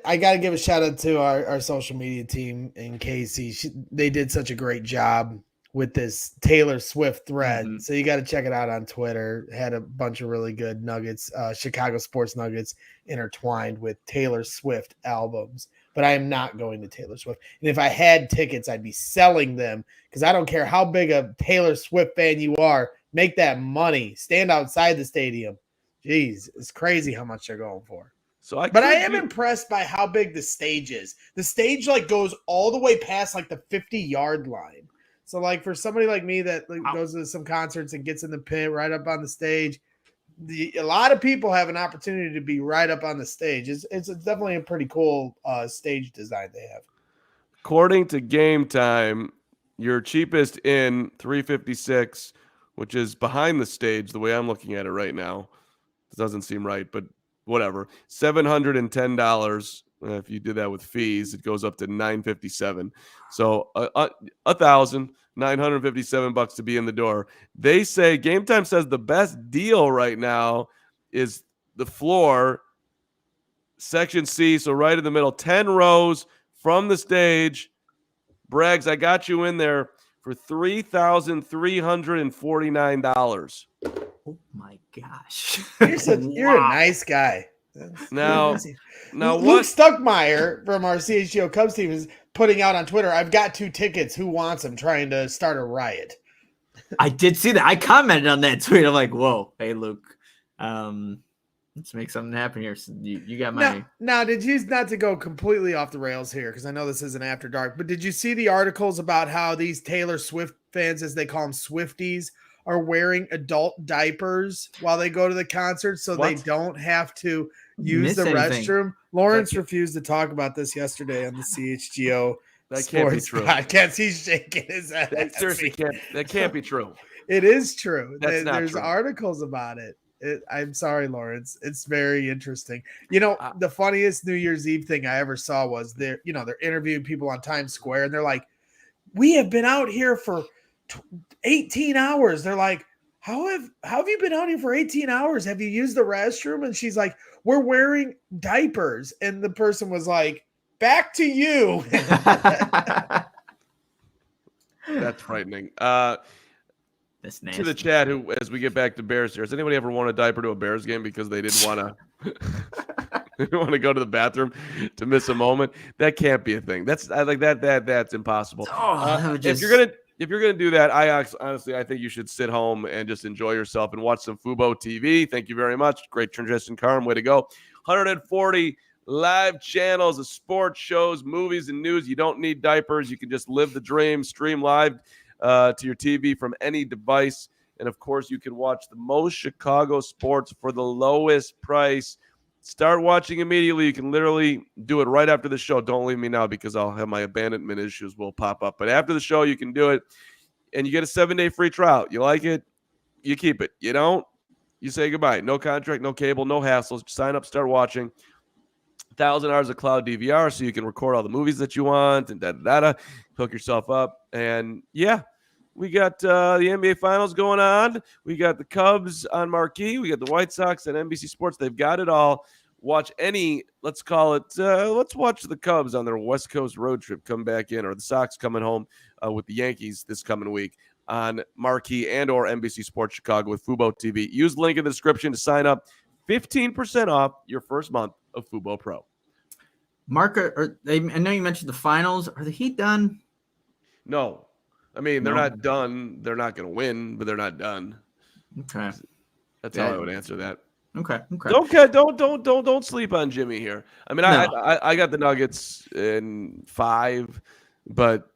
[SPEAKER 2] I gotta give a shout out to our social media team in Casey. They did such a great job with this Taylor Swift thread.
[SPEAKER 4] Mm-hmm.
[SPEAKER 2] So you got to check it out on Twitter. Had a bunch of really good nuggets, Chicago sports nuggets intertwined with Taylor Swift albums. But I am not going to Taylor Swift. And if I had tickets, I'd be selling them, because I don't care how big a Taylor Swift fan you are. Make that money. Stand outside the stadium. Jeez, it's crazy how much they're going for. I am impressed by how big the stage is. The stage goes all the way past the 50-yard line. So for somebody like me that goes to some concerts and gets in the pit right up on the stage, a lot of people have an opportunity to be right up on the stage. It's definitely a pretty cool stage design they have.
[SPEAKER 1] According to Game Time, your cheapest in $356, which is behind the stage the way I'm looking at it right now. It doesn't seem right, but whatever. $710. If you did that with fees, it goes up to $957. So $1,957 to be in the door. They say, Game Time says, the best deal right now is the floor, section C, so right in the middle, 10 rows from the stage. Braggs, I got you in there for $3,349.
[SPEAKER 4] Oh my gosh!
[SPEAKER 2] You're a nice guy.
[SPEAKER 1] Now
[SPEAKER 2] Luke Stuckmeyer from our CHGO Cubs team is putting out on Twitter, I've got 2 tickets. Who wants them? Trying to start a riot.
[SPEAKER 4] I did see that. I commented on that tweet. I'm like, whoa, hey, Luke. Let's make something happen here. So you got my...
[SPEAKER 2] Now, did you, not to go completely off the rails here, because I know this isn't After Dark, but did you see the articles about how these Taylor Swift fans, as they call them, Swifties, are wearing adult diapers while they go to the concert so they don't have to use the restroom? Lawrence refused to talk about this yesterday on the CHGO
[SPEAKER 1] That can't be true.
[SPEAKER 2] Podcast. He's shaking his head.
[SPEAKER 1] That seriously can't be true.
[SPEAKER 2] It is true.
[SPEAKER 1] There's
[SPEAKER 2] true. Articles about it. I'm sorry, Lawrence. It's very interesting. The funniest New Year's Eve thing I ever saw was they're interviewing people on Times Square, and they're like, we have been out here for 18 hours. They're like, how have you been out here for 18 hours? Have you used the restroom? And she's like, we're wearing diapers. And the person was like, back to you.
[SPEAKER 1] That's frightening.
[SPEAKER 4] That's nasty.
[SPEAKER 1] To the chat, who, as we get back to Bears here, has anybody ever worn a diaper to a Bears game because they didn't want to go to the bathroom to miss a moment? That can't be a thing. That's that's impossible. If you're gonna do that, honestly, I think you should sit home and just enjoy yourself and watch some Fubo TV. Thank you very much. Great transition, Carm. Way to go. 140 live channels of sports shows, movies, and news. You don't need diapers. You can just live the dream, stream live to your TV from any device. And, of course, you can watch the most Chicago sports for the lowest price. Start watching immediately. You can literally do it right after the show. Don't leave me now because I'll have my abandonment issues will pop up. But after the show, you can do it, and you get a 7-day free trial. You like it, you keep it. You don't, you say goodbye. No contract, no cable, no hassles. Sign up, start watching. 1,000 hours of cloud DVR so you can record all the movies that you want and hook yourself up. And, yeah, we got the NBA Finals going on. We got the Cubs on marquee. We got the White Sox and NBC Sports. They've got it all. Watch let's call it, let's watch the Cubs on their West Coast road trip come back in, or the Sox coming home with the Yankees this coming week on marquee and or NBC Sports Chicago with Fubo TV. Use the link in the description to sign up. 15% off your first month of Fubo Pro.
[SPEAKER 4] Mark, I know you mentioned the finals. Are the Heat done?
[SPEAKER 1] No. I mean, they're not done. They're not going to win, but they're not done.
[SPEAKER 4] Okay.
[SPEAKER 1] That's how I would answer that.
[SPEAKER 4] Okay.
[SPEAKER 1] Don't sleep on Jimmy here. I mean, I got the Nuggets in 5, but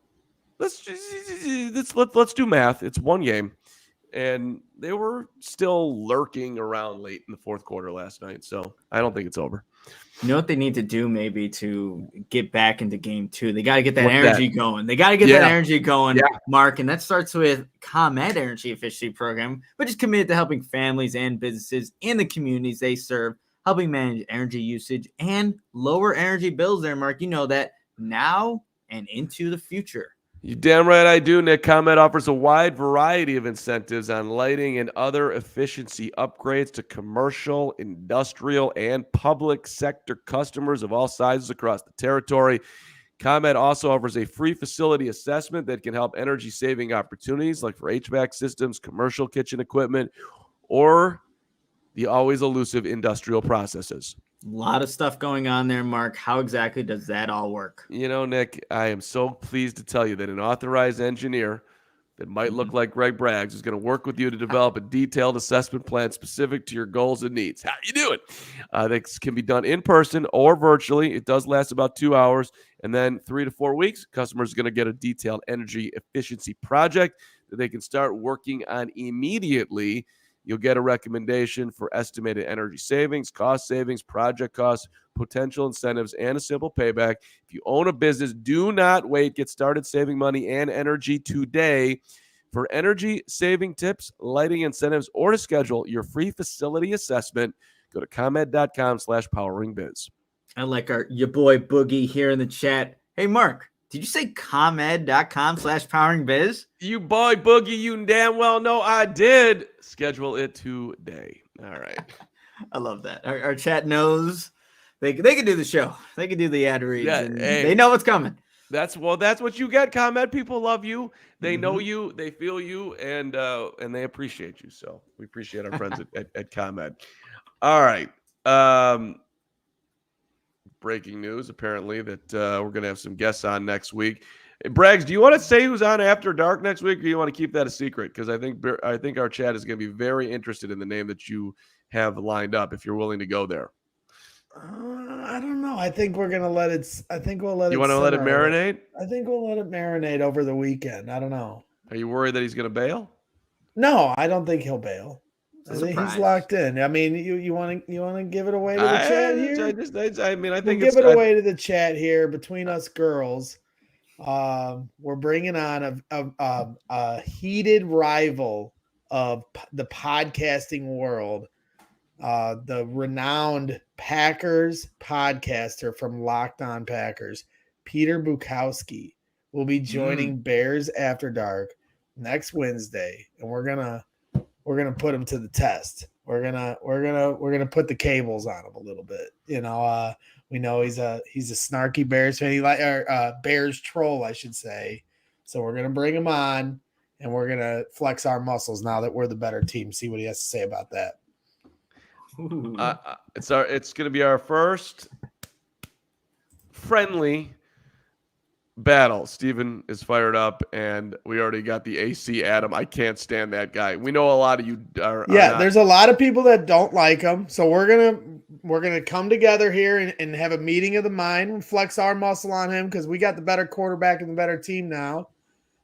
[SPEAKER 1] let's do math. It's one game, and they were still lurking around late in the fourth quarter last night. So I don't think it's over.
[SPEAKER 4] You know what they need to do maybe to get back into game 2? They got to get that energy going. They got to get that energy going, Mark. And that starts with ComEd Energy Efficiency Program, which is committed to helping families and businesses in the communities they serve, helping manage energy usage and lower energy bills there, Mark. You know that now and into the future.
[SPEAKER 1] You damn right I do, Nick. ComEd offers a wide variety of incentives on lighting and other efficiency upgrades to commercial, industrial, and public sector customers of all sizes across the territory. ComEd also offers a free facility assessment that can help energy-saving opportunities like for HVAC systems, commercial kitchen equipment, or the always elusive industrial processes.
[SPEAKER 4] A lot of stuff going on there, Mark. How exactly does that all work?
[SPEAKER 1] You know, Nick, I am so pleased to tell you that an authorized engineer that might look like Greg Braggs is going to work with you to develop a detailed assessment plan specific to your goals and needs. How you doing? This can be done in person or virtually. It does last about 2 hours. And then 3 to 4 weeks, customers are going to get a detailed energy efficiency project that they can start working on immediately. You'll get a recommendation for estimated energy savings, cost savings, project costs, potential incentives, and a simple payback. If you own a business, do not wait. Get started saving money and energy today. For energy saving tips, lighting incentives, or to schedule your free facility assessment, go to ComEd.com/poweringbiz.
[SPEAKER 4] I like your boy Boogie here in the chat. Hey, Mark. Did you say ComEd.com/poweringbiz?
[SPEAKER 1] You boy Boogie, you damn well know I did. Schedule it today. All right.
[SPEAKER 4] I love that. Our chat knows they can do the show. They can do the ad reads.
[SPEAKER 1] Yeah,
[SPEAKER 4] they know what's coming.
[SPEAKER 1] That's what you get, ComEd. People love you. They know you. They feel you, and they appreciate you. So we appreciate our friends at ComEd. All right. Breaking news, apparently, that we're going to have some guests on next week. Hey, Braggs, do you want to say who's on After Dark next week, or do you want to keep that a secret? Because I think our chat is going to be very interested in the name that you have lined up, if you're willing to go there.
[SPEAKER 2] I don't know. I think we're going to let it. I think we'll let it.
[SPEAKER 1] You want to let it marinate?
[SPEAKER 2] I think we'll let it marinate over the weekend. I don't know.
[SPEAKER 1] Are you worried that he's going to bail?
[SPEAKER 2] No, I don't think he'll bail. I think he's locked in. I mean, you want to give it away to the chat here?
[SPEAKER 1] I think
[SPEAKER 2] give it away to the chat here between us girls. We're bringing on a heated rival of the podcasting world, the renowned Packers podcaster from Locked On Packers, Peter Bukowski. will be joining Bears After Dark next Wednesday, and we're gonna put him to the test. We're gonna put the cables on him a little bit. We know he's a snarky Bears fan. He Bears troll, I should say. So we're gonna bring him on, and we're gonna flex our muscles now that we're the better team. See what he has to say about that.
[SPEAKER 1] It's gonna be our first friendly battle. Steven is fired up, and we already got the AC Adam. I can't stand that guy. We know a lot of you are.
[SPEAKER 2] There's a lot of people that don't like him. So we're gonna come together here and have a meeting of the mind and flex our muscle on him because we got the better quarterback and the better team now.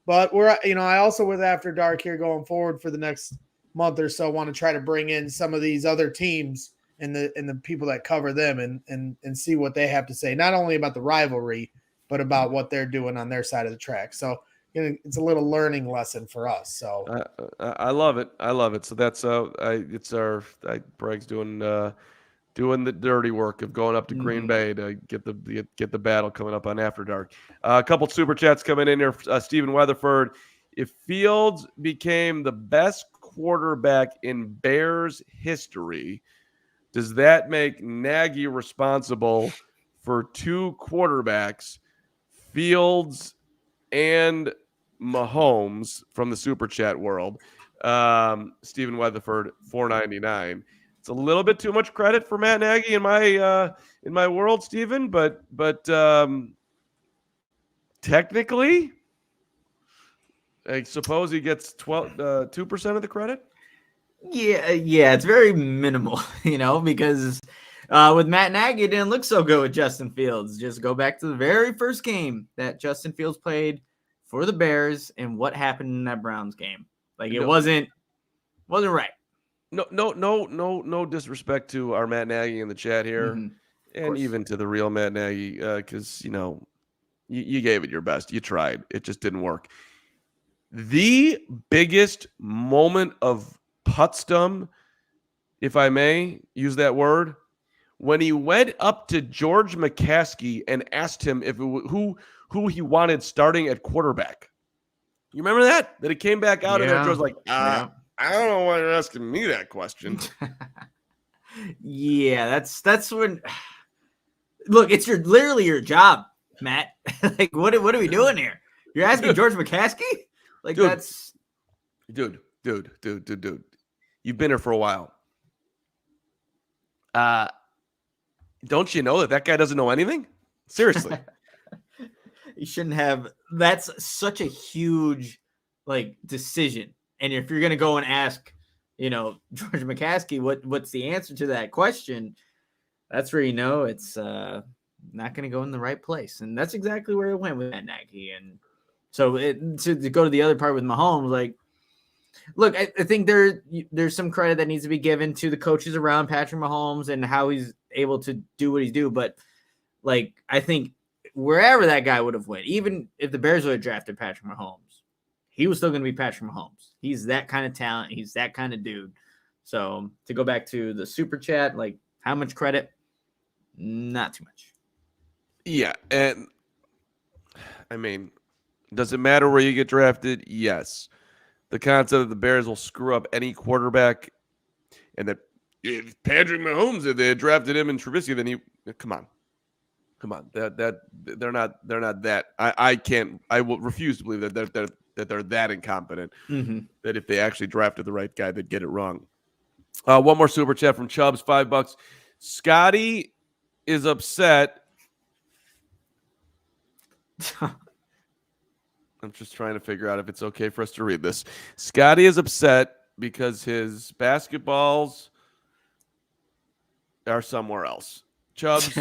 [SPEAKER 2] But I also with After Dark here going forward for the next month or so want to try to bring in some of these other teams and the people that cover them and see what they have to say, not only about the rivalry, but about what they're doing on their side of the track. So it's a little learning lesson for us. So
[SPEAKER 1] I love it. I love it. So that's Bragg's doing the dirty work of going up to Green Bay to get the battle coming up on After Dark. A couple super chats coming in here. Stephen Weatherford, if Fields became the best quarterback in Bears history, does that make Nagy responsible for two quarterbacks, Fields and Mahomes, from the super chat world? Stephen Weatherford, $4.99. It's a little bit too much credit for Matt Nagy in my world, Stephen, but technically, I suppose he gets 2% of the credit.
[SPEAKER 4] Yeah, it's very minimal, because with Matt Nagy, it didn't look so good with Justin Fields. Just go back to the very first game that Justin Fields played for the Bears and what happened in that Browns game. It wasn't right.
[SPEAKER 1] No disrespect to our Matt Nagy in the chat here, and even to the real Matt Nagy, because you gave it your best. You tried. It just didn't work. The biggest moment of putzdom, if I may use that word, when he went up to George McCaskey and asked him who he wanted starting at quarterback. You remember that? That he came back out and George was like, I don't know why you're asking me that question.
[SPEAKER 4] Yeah, that's when. Look, it's literally your job, Matt. What are we doing here? You're asking George McCaskey?
[SPEAKER 1] Dude. You've been here for a while. Don't you know that guy doesn't know anything? Seriously.
[SPEAKER 4] You shouldn't have. That's such a huge decision. And if you're going to go and ask, George McCaskey, what's the answer to that question? That's where it's not going to go in the right place. And that's exactly where it went with Matt Nagy. And so to go to the other part with Mahomes, look, I think there's some credit that needs to be given to the coaches around Patrick Mahomes and how he's able to do what he's do. But I think wherever that guy would have went, even if the Bears would have drafted Patrick Mahomes, he was still going to be Patrick Mahomes. He's that kind of talent. He's that kind of dude. So to go back to the super chat, how much credit? Not too much.
[SPEAKER 1] Yeah. And I mean, does it matter where you get drafted? Yes. The concept that the Bears will screw up any quarterback, and that if Patrick Mahomes, if they had drafted him in Trubisky, then come on. That they're not that. I will refuse to believe that they're that incompetent. That if they actually drafted the right guy, they'd get it wrong. One more super chat from Chubbs, $5. Scotty is upset. I'm just trying to figure out if it's okay for us to read this. Scotty is upset because his basketballs are somewhere else. Chubbs,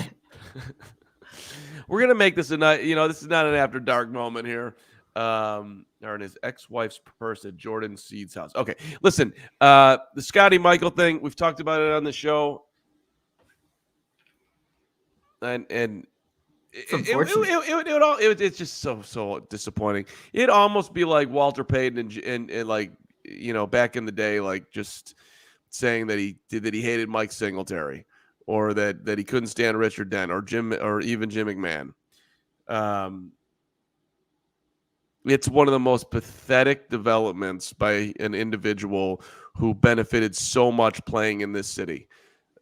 [SPEAKER 1] we're going to make this a night. This is not an after dark moment here. Or in his ex-wife's purse at Jordan Seed's house. Okay, listen, the Scotty Michael thing, we've talked about it on the show. And it's just so disappointing. It'd almost be like Walter Payton and back in the day, just saying that he hated Mike Singletary, or that he couldn't stand Richard Dent or even Jim McMahon. It's one of the most pathetic developments by an individual who benefited so much playing in this city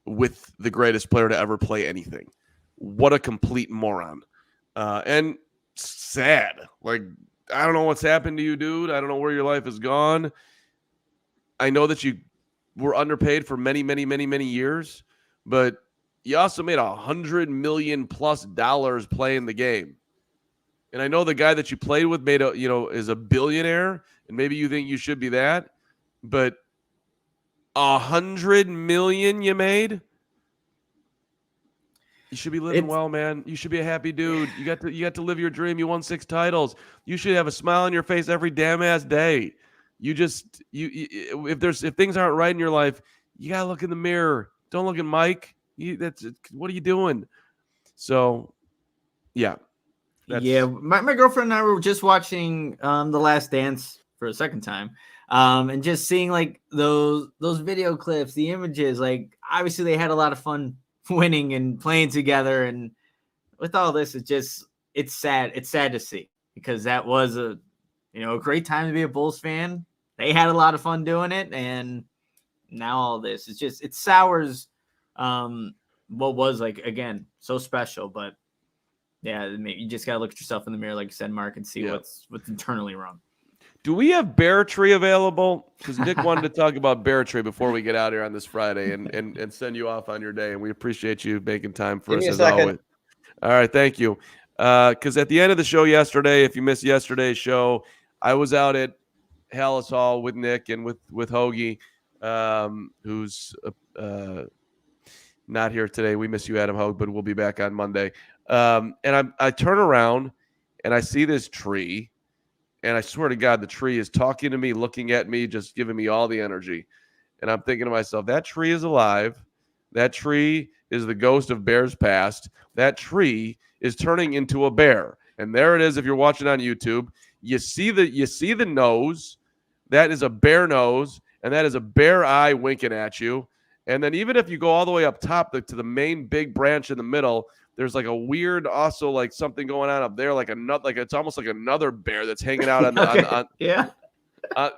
[SPEAKER 1] with the greatest player to ever play anything. What a complete moron. And sad. Like, I don't know what's happened to you, dude. I don't know where your life has gone. I know that you were underpaid for many, many, many, many years, but you also made $100 million plus playing the game. And I know the guy that you played with is a billionaire, and maybe you think you should be that, but $100 million you made. You should be living well, man. You should be a happy dude. You got to live your dream. You won 6 titles. You should have a smile on your face every damn ass day. If things aren't right in your life, you gotta look in the mirror. Don't look at Mike. What are you doing? So, yeah.
[SPEAKER 4] My girlfriend and I were just watching The Last Dance for a second time, and just seeing like those video clips, the images. Like, obviously they had a lot of fun winning and playing together, and with all this, it's sad. It's sad to see, because that was a great time to be a Bulls fan. They had a lot of fun doing it, and now all this, it sours what was, like, again, so special. But yeah, you just gotta look at yourself in the mirror, like you said, Mark, and see what's internally wrong.
[SPEAKER 1] Do we have Bear Tree available? Because Nick wanted to talk about Bear Tree before we get out here on this Friday and send you off on your day, and we appreciate you making time for us as always. All right, thank you. Because at the end of the show yesterday, if you missed yesterday's show, I was out at Halas Hall with Nick and with Hoagie, who's not here today. We miss you, Adam Hogue, but we'll be back on Monday. And I turn around and I see this tree, and I swear to God, the tree is talking to me, looking at me, just giving me all the energy. And I'm thinking to myself, that tree is alive. That tree is the ghost of Bears past. That tree is turning into a bear. And there it is. If you're watching on YouTube, you see the nose. That is a bear nose, and that is a bear eye winking at you. And then even if you go all the way up top to the main big branch in the middle, there's like a weird, also like something going on up there, like it's almost like another bear that's hanging out on the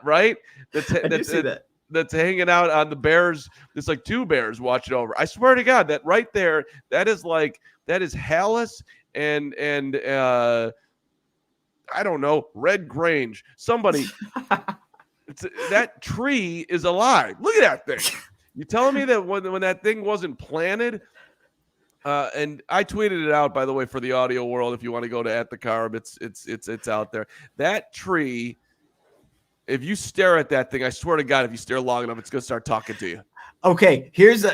[SPEAKER 1] right. That's hanging out on the bears. There's like 2 bears watching over. I swear to God, that right there, that is Halas and I don't know, Red Grange. Somebody. That tree is alive. Look at that thing. You telling me that when that thing wasn't planted? And I tweeted it out, by the way, for the audio world. If you want to go to @thecarb, it's out there. That tree, if you stare at that thing, I swear to God, if you stare long enough, it's going to start talking to you.
[SPEAKER 4] Okay, here's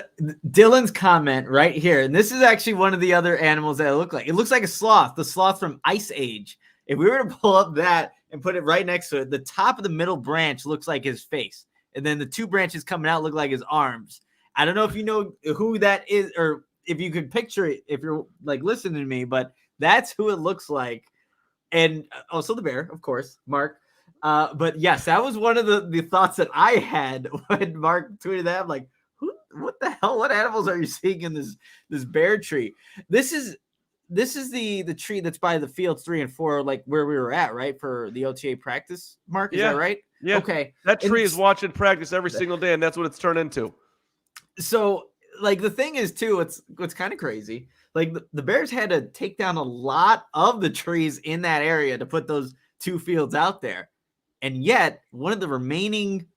[SPEAKER 4] Dylan's comment right here. And this is actually one of the other animals that it looks like. It looks like a sloth, the sloth from Ice Age. If we were to pull up that and put it right next to it, the top of the middle branch looks like his face. And then the 2 branches coming out look like his arms. I don't know if you know who that is, or if you could picture it, if you're like listening to me, but that's who it looks like. And also the bear, of course, Mark. But yes, that was one of the thoughts that I had when Mark tweeted that. I'm like, what the hell? What animals are you seeing in this bear tree? This is the tree that's by the fields 3 and 4, like where we were at, right? For the OTA practice, Mark, is that right?
[SPEAKER 1] Yeah.
[SPEAKER 4] Okay.
[SPEAKER 1] That tree is watching practice every single day, and that's what it's turned into.
[SPEAKER 4] So, like, the thing is, too, what's kind of crazy. Like, the Bears had to take down a lot of the trees in that area to put those 2 fields out there. And yet, one of the remaining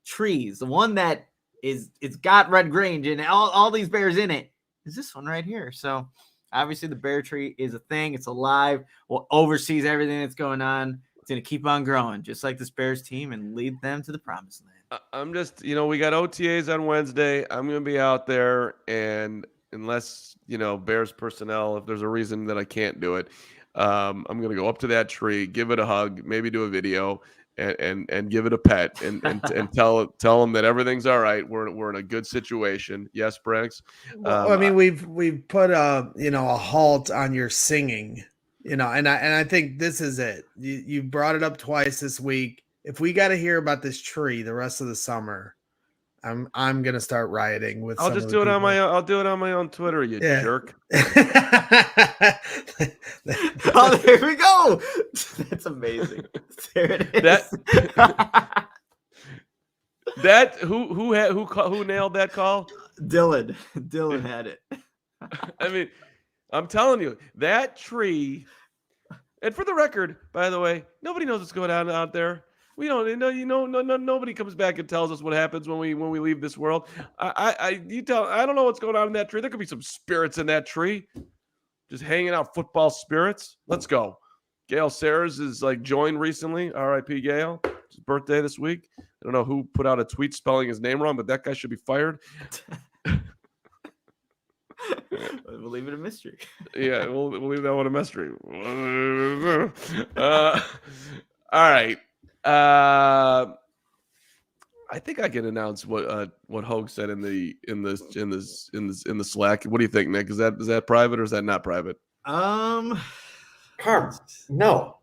[SPEAKER 4] trees, the one that it's got Red Grange and all these bears in it, is this one right here. So, obviously, the bear tree is a thing. It's alive. Well, oversees everything that's going on. It's going to keep on growing, just like this Bears team, and lead them to the promised land.
[SPEAKER 1] I'm just, we got OTAs on Wednesday. I'm going to be out there, and unless, Bears personnel, if there's a reason that I can't do it, I'm going to go up to that tree, give it a hug, maybe do a video, and give it a pet, and tell them that everything's all right. We're in a good situation. Yes, Branks.
[SPEAKER 2] Well, I mean, we've put a halt on your singing, and I think this is it. You brought it up twice this week. If we got to hear about this tree the rest of the summer, I'm gonna start rioting with.
[SPEAKER 1] I'll just do it on my. I'll do it on my own Twitter. You jerk.
[SPEAKER 4] Oh, there we go. That's amazing. There it is.
[SPEAKER 1] That who nailed that call?
[SPEAKER 4] Dylan had it.
[SPEAKER 1] I mean, I'm telling you, that tree. And for the record, by the way, nobody knows what's going on out there. We don't know. Nobody comes back and tells us what happens when we leave this world. I don't know what's going on in that tree. There could be some spirits in that tree, just hanging out. Football spirits. Let's go. Gail Sayers is joined recently. R.I.P. Gail. It's his birthday this week. I don't know who put out a tweet spelling his name wrong, but that guy should be fired.
[SPEAKER 4] We'll leave it a mystery.
[SPEAKER 1] Yeah, we'll leave that one a mystery. All right. I think I can announce what Hogue said in the Slack. What do you think, Nick? Is that private or is that not private?
[SPEAKER 3] Carm, no.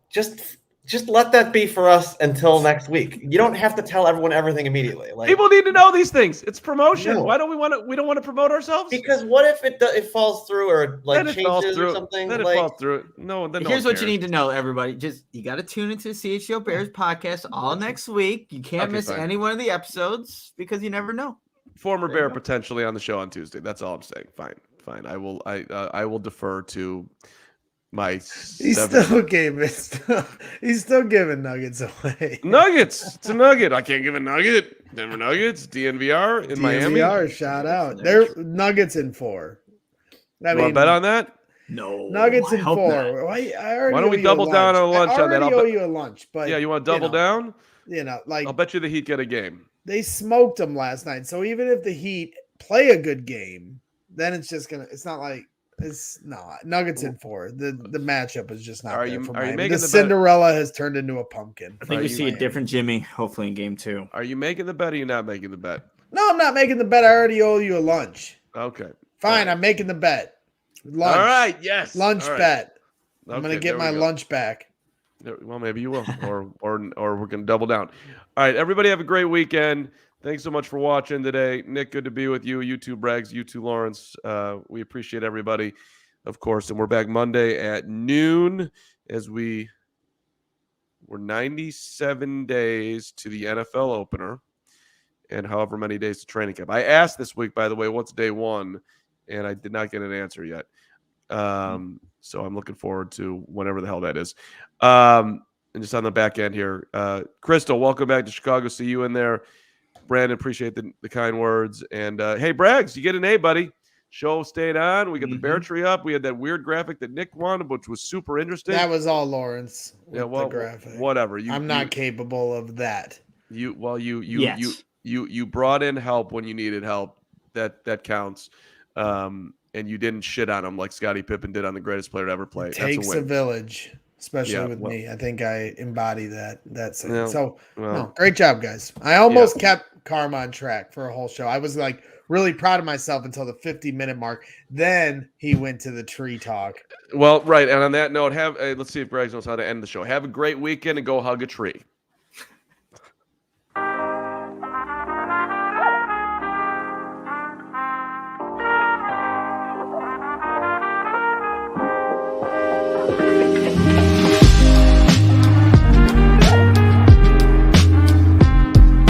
[SPEAKER 3] Just let that be for us until next week. You don't have to tell everyone everything immediately.
[SPEAKER 1] People need to know these things. It's promotion.
[SPEAKER 3] No.
[SPEAKER 1] Why don't we want to? We don't want to promote ourselves.
[SPEAKER 3] Because what if it falls through or
[SPEAKER 1] Then
[SPEAKER 3] changes or something?
[SPEAKER 1] Then it falls through. No. Then
[SPEAKER 4] here's what you need to know, everybody. You got to tune into the CHGO Bears podcast all next week. You can't miss any one of the episodes because you never know.
[SPEAKER 1] Former Bear potentially on the show on Tuesday. That's all I'm saying. Fine. I will defer to. He's still giving
[SPEAKER 2] nuggets away.
[SPEAKER 1] Nuggets. It's a nugget. I can't give a nugget. Denver Nuggets, DNVR in Miami.
[SPEAKER 2] DNVR, shout out. They're Nuggets in 4.
[SPEAKER 1] Want to bet on that?
[SPEAKER 4] No.
[SPEAKER 2] Nuggets in 4.
[SPEAKER 1] Why don't we double down on lunch on that?
[SPEAKER 2] I already owe you a lunch, but
[SPEAKER 1] yeah, you want to double down?
[SPEAKER 2] I'll
[SPEAKER 1] bet you the Heat get a game.
[SPEAKER 2] They smoked them last night, so even if the Heat play a good game, then it's not like. It's Nuggets in 4. The matchup is just not there for Miami. The Cinderella has turned into a pumpkin.
[SPEAKER 4] I think we see a different Jimmy, hopefully in game 2.
[SPEAKER 1] Are you making the bet or are you not making the bet?
[SPEAKER 2] No, I'm not making the bet. I already owe you a lunch.
[SPEAKER 1] Okay.
[SPEAKER 2] Fine, I'm making the bet. Lunch.
[SPEAKER 1] All right, yes.
[SPEAKER 2] Lunch bet.
[SPEAKER 1] Okay,
[SPEAKER 2] I'm going to get my lunch back.
[SPEAKER 1] Well, maybe you will. or we're going to double down. All right, everybody have a great weekend. Thanks so much for watching today. Nick, good to be with you. You too, Braggs. You too, Lawrence. We appreciate everybody, of course. And we're back Monday at noon as we're 97 days to the NFL opener and however many days to training camp. I asked this week, by the way, what's day 1? And I did not get an answer yet. So I'm looking forward to whenever the hell that is. And just on the back end here, Crystal, welcome back to Chicago. See you in there. Brandon, appreciate the kind words. And hey, Braggs, you get an A, buddy. Show stayed on. We got the bear tree up. We had that weird graphic that Nick wanted, which was super interesting.
[SPEAKER 2] That was all Lawrence.
[SPEAKER 1] Yeah, well,
[SPEAKER 2] the graphic.
[SPEAKER 1] Whatever.
[SPEAKER 2] I'm not capable of that.
[SPEAKER 1] You brought in help when you needed help. That counts. And you didn't shit on him like Scottie Pippen did on the greatest player to ever play.
[SPEAKER 2] It takes a village. Especially with me. I think I embody that. Great job, guys. I almost kept Carman on track for a whole show. I was really proud of myself until the 50-minute mark. Then he went to the tree talk.
[SPEAKER 1] Well, right. And on that note, let's see if Greg knows how to end the show. Have a great weekend and go hug a tree.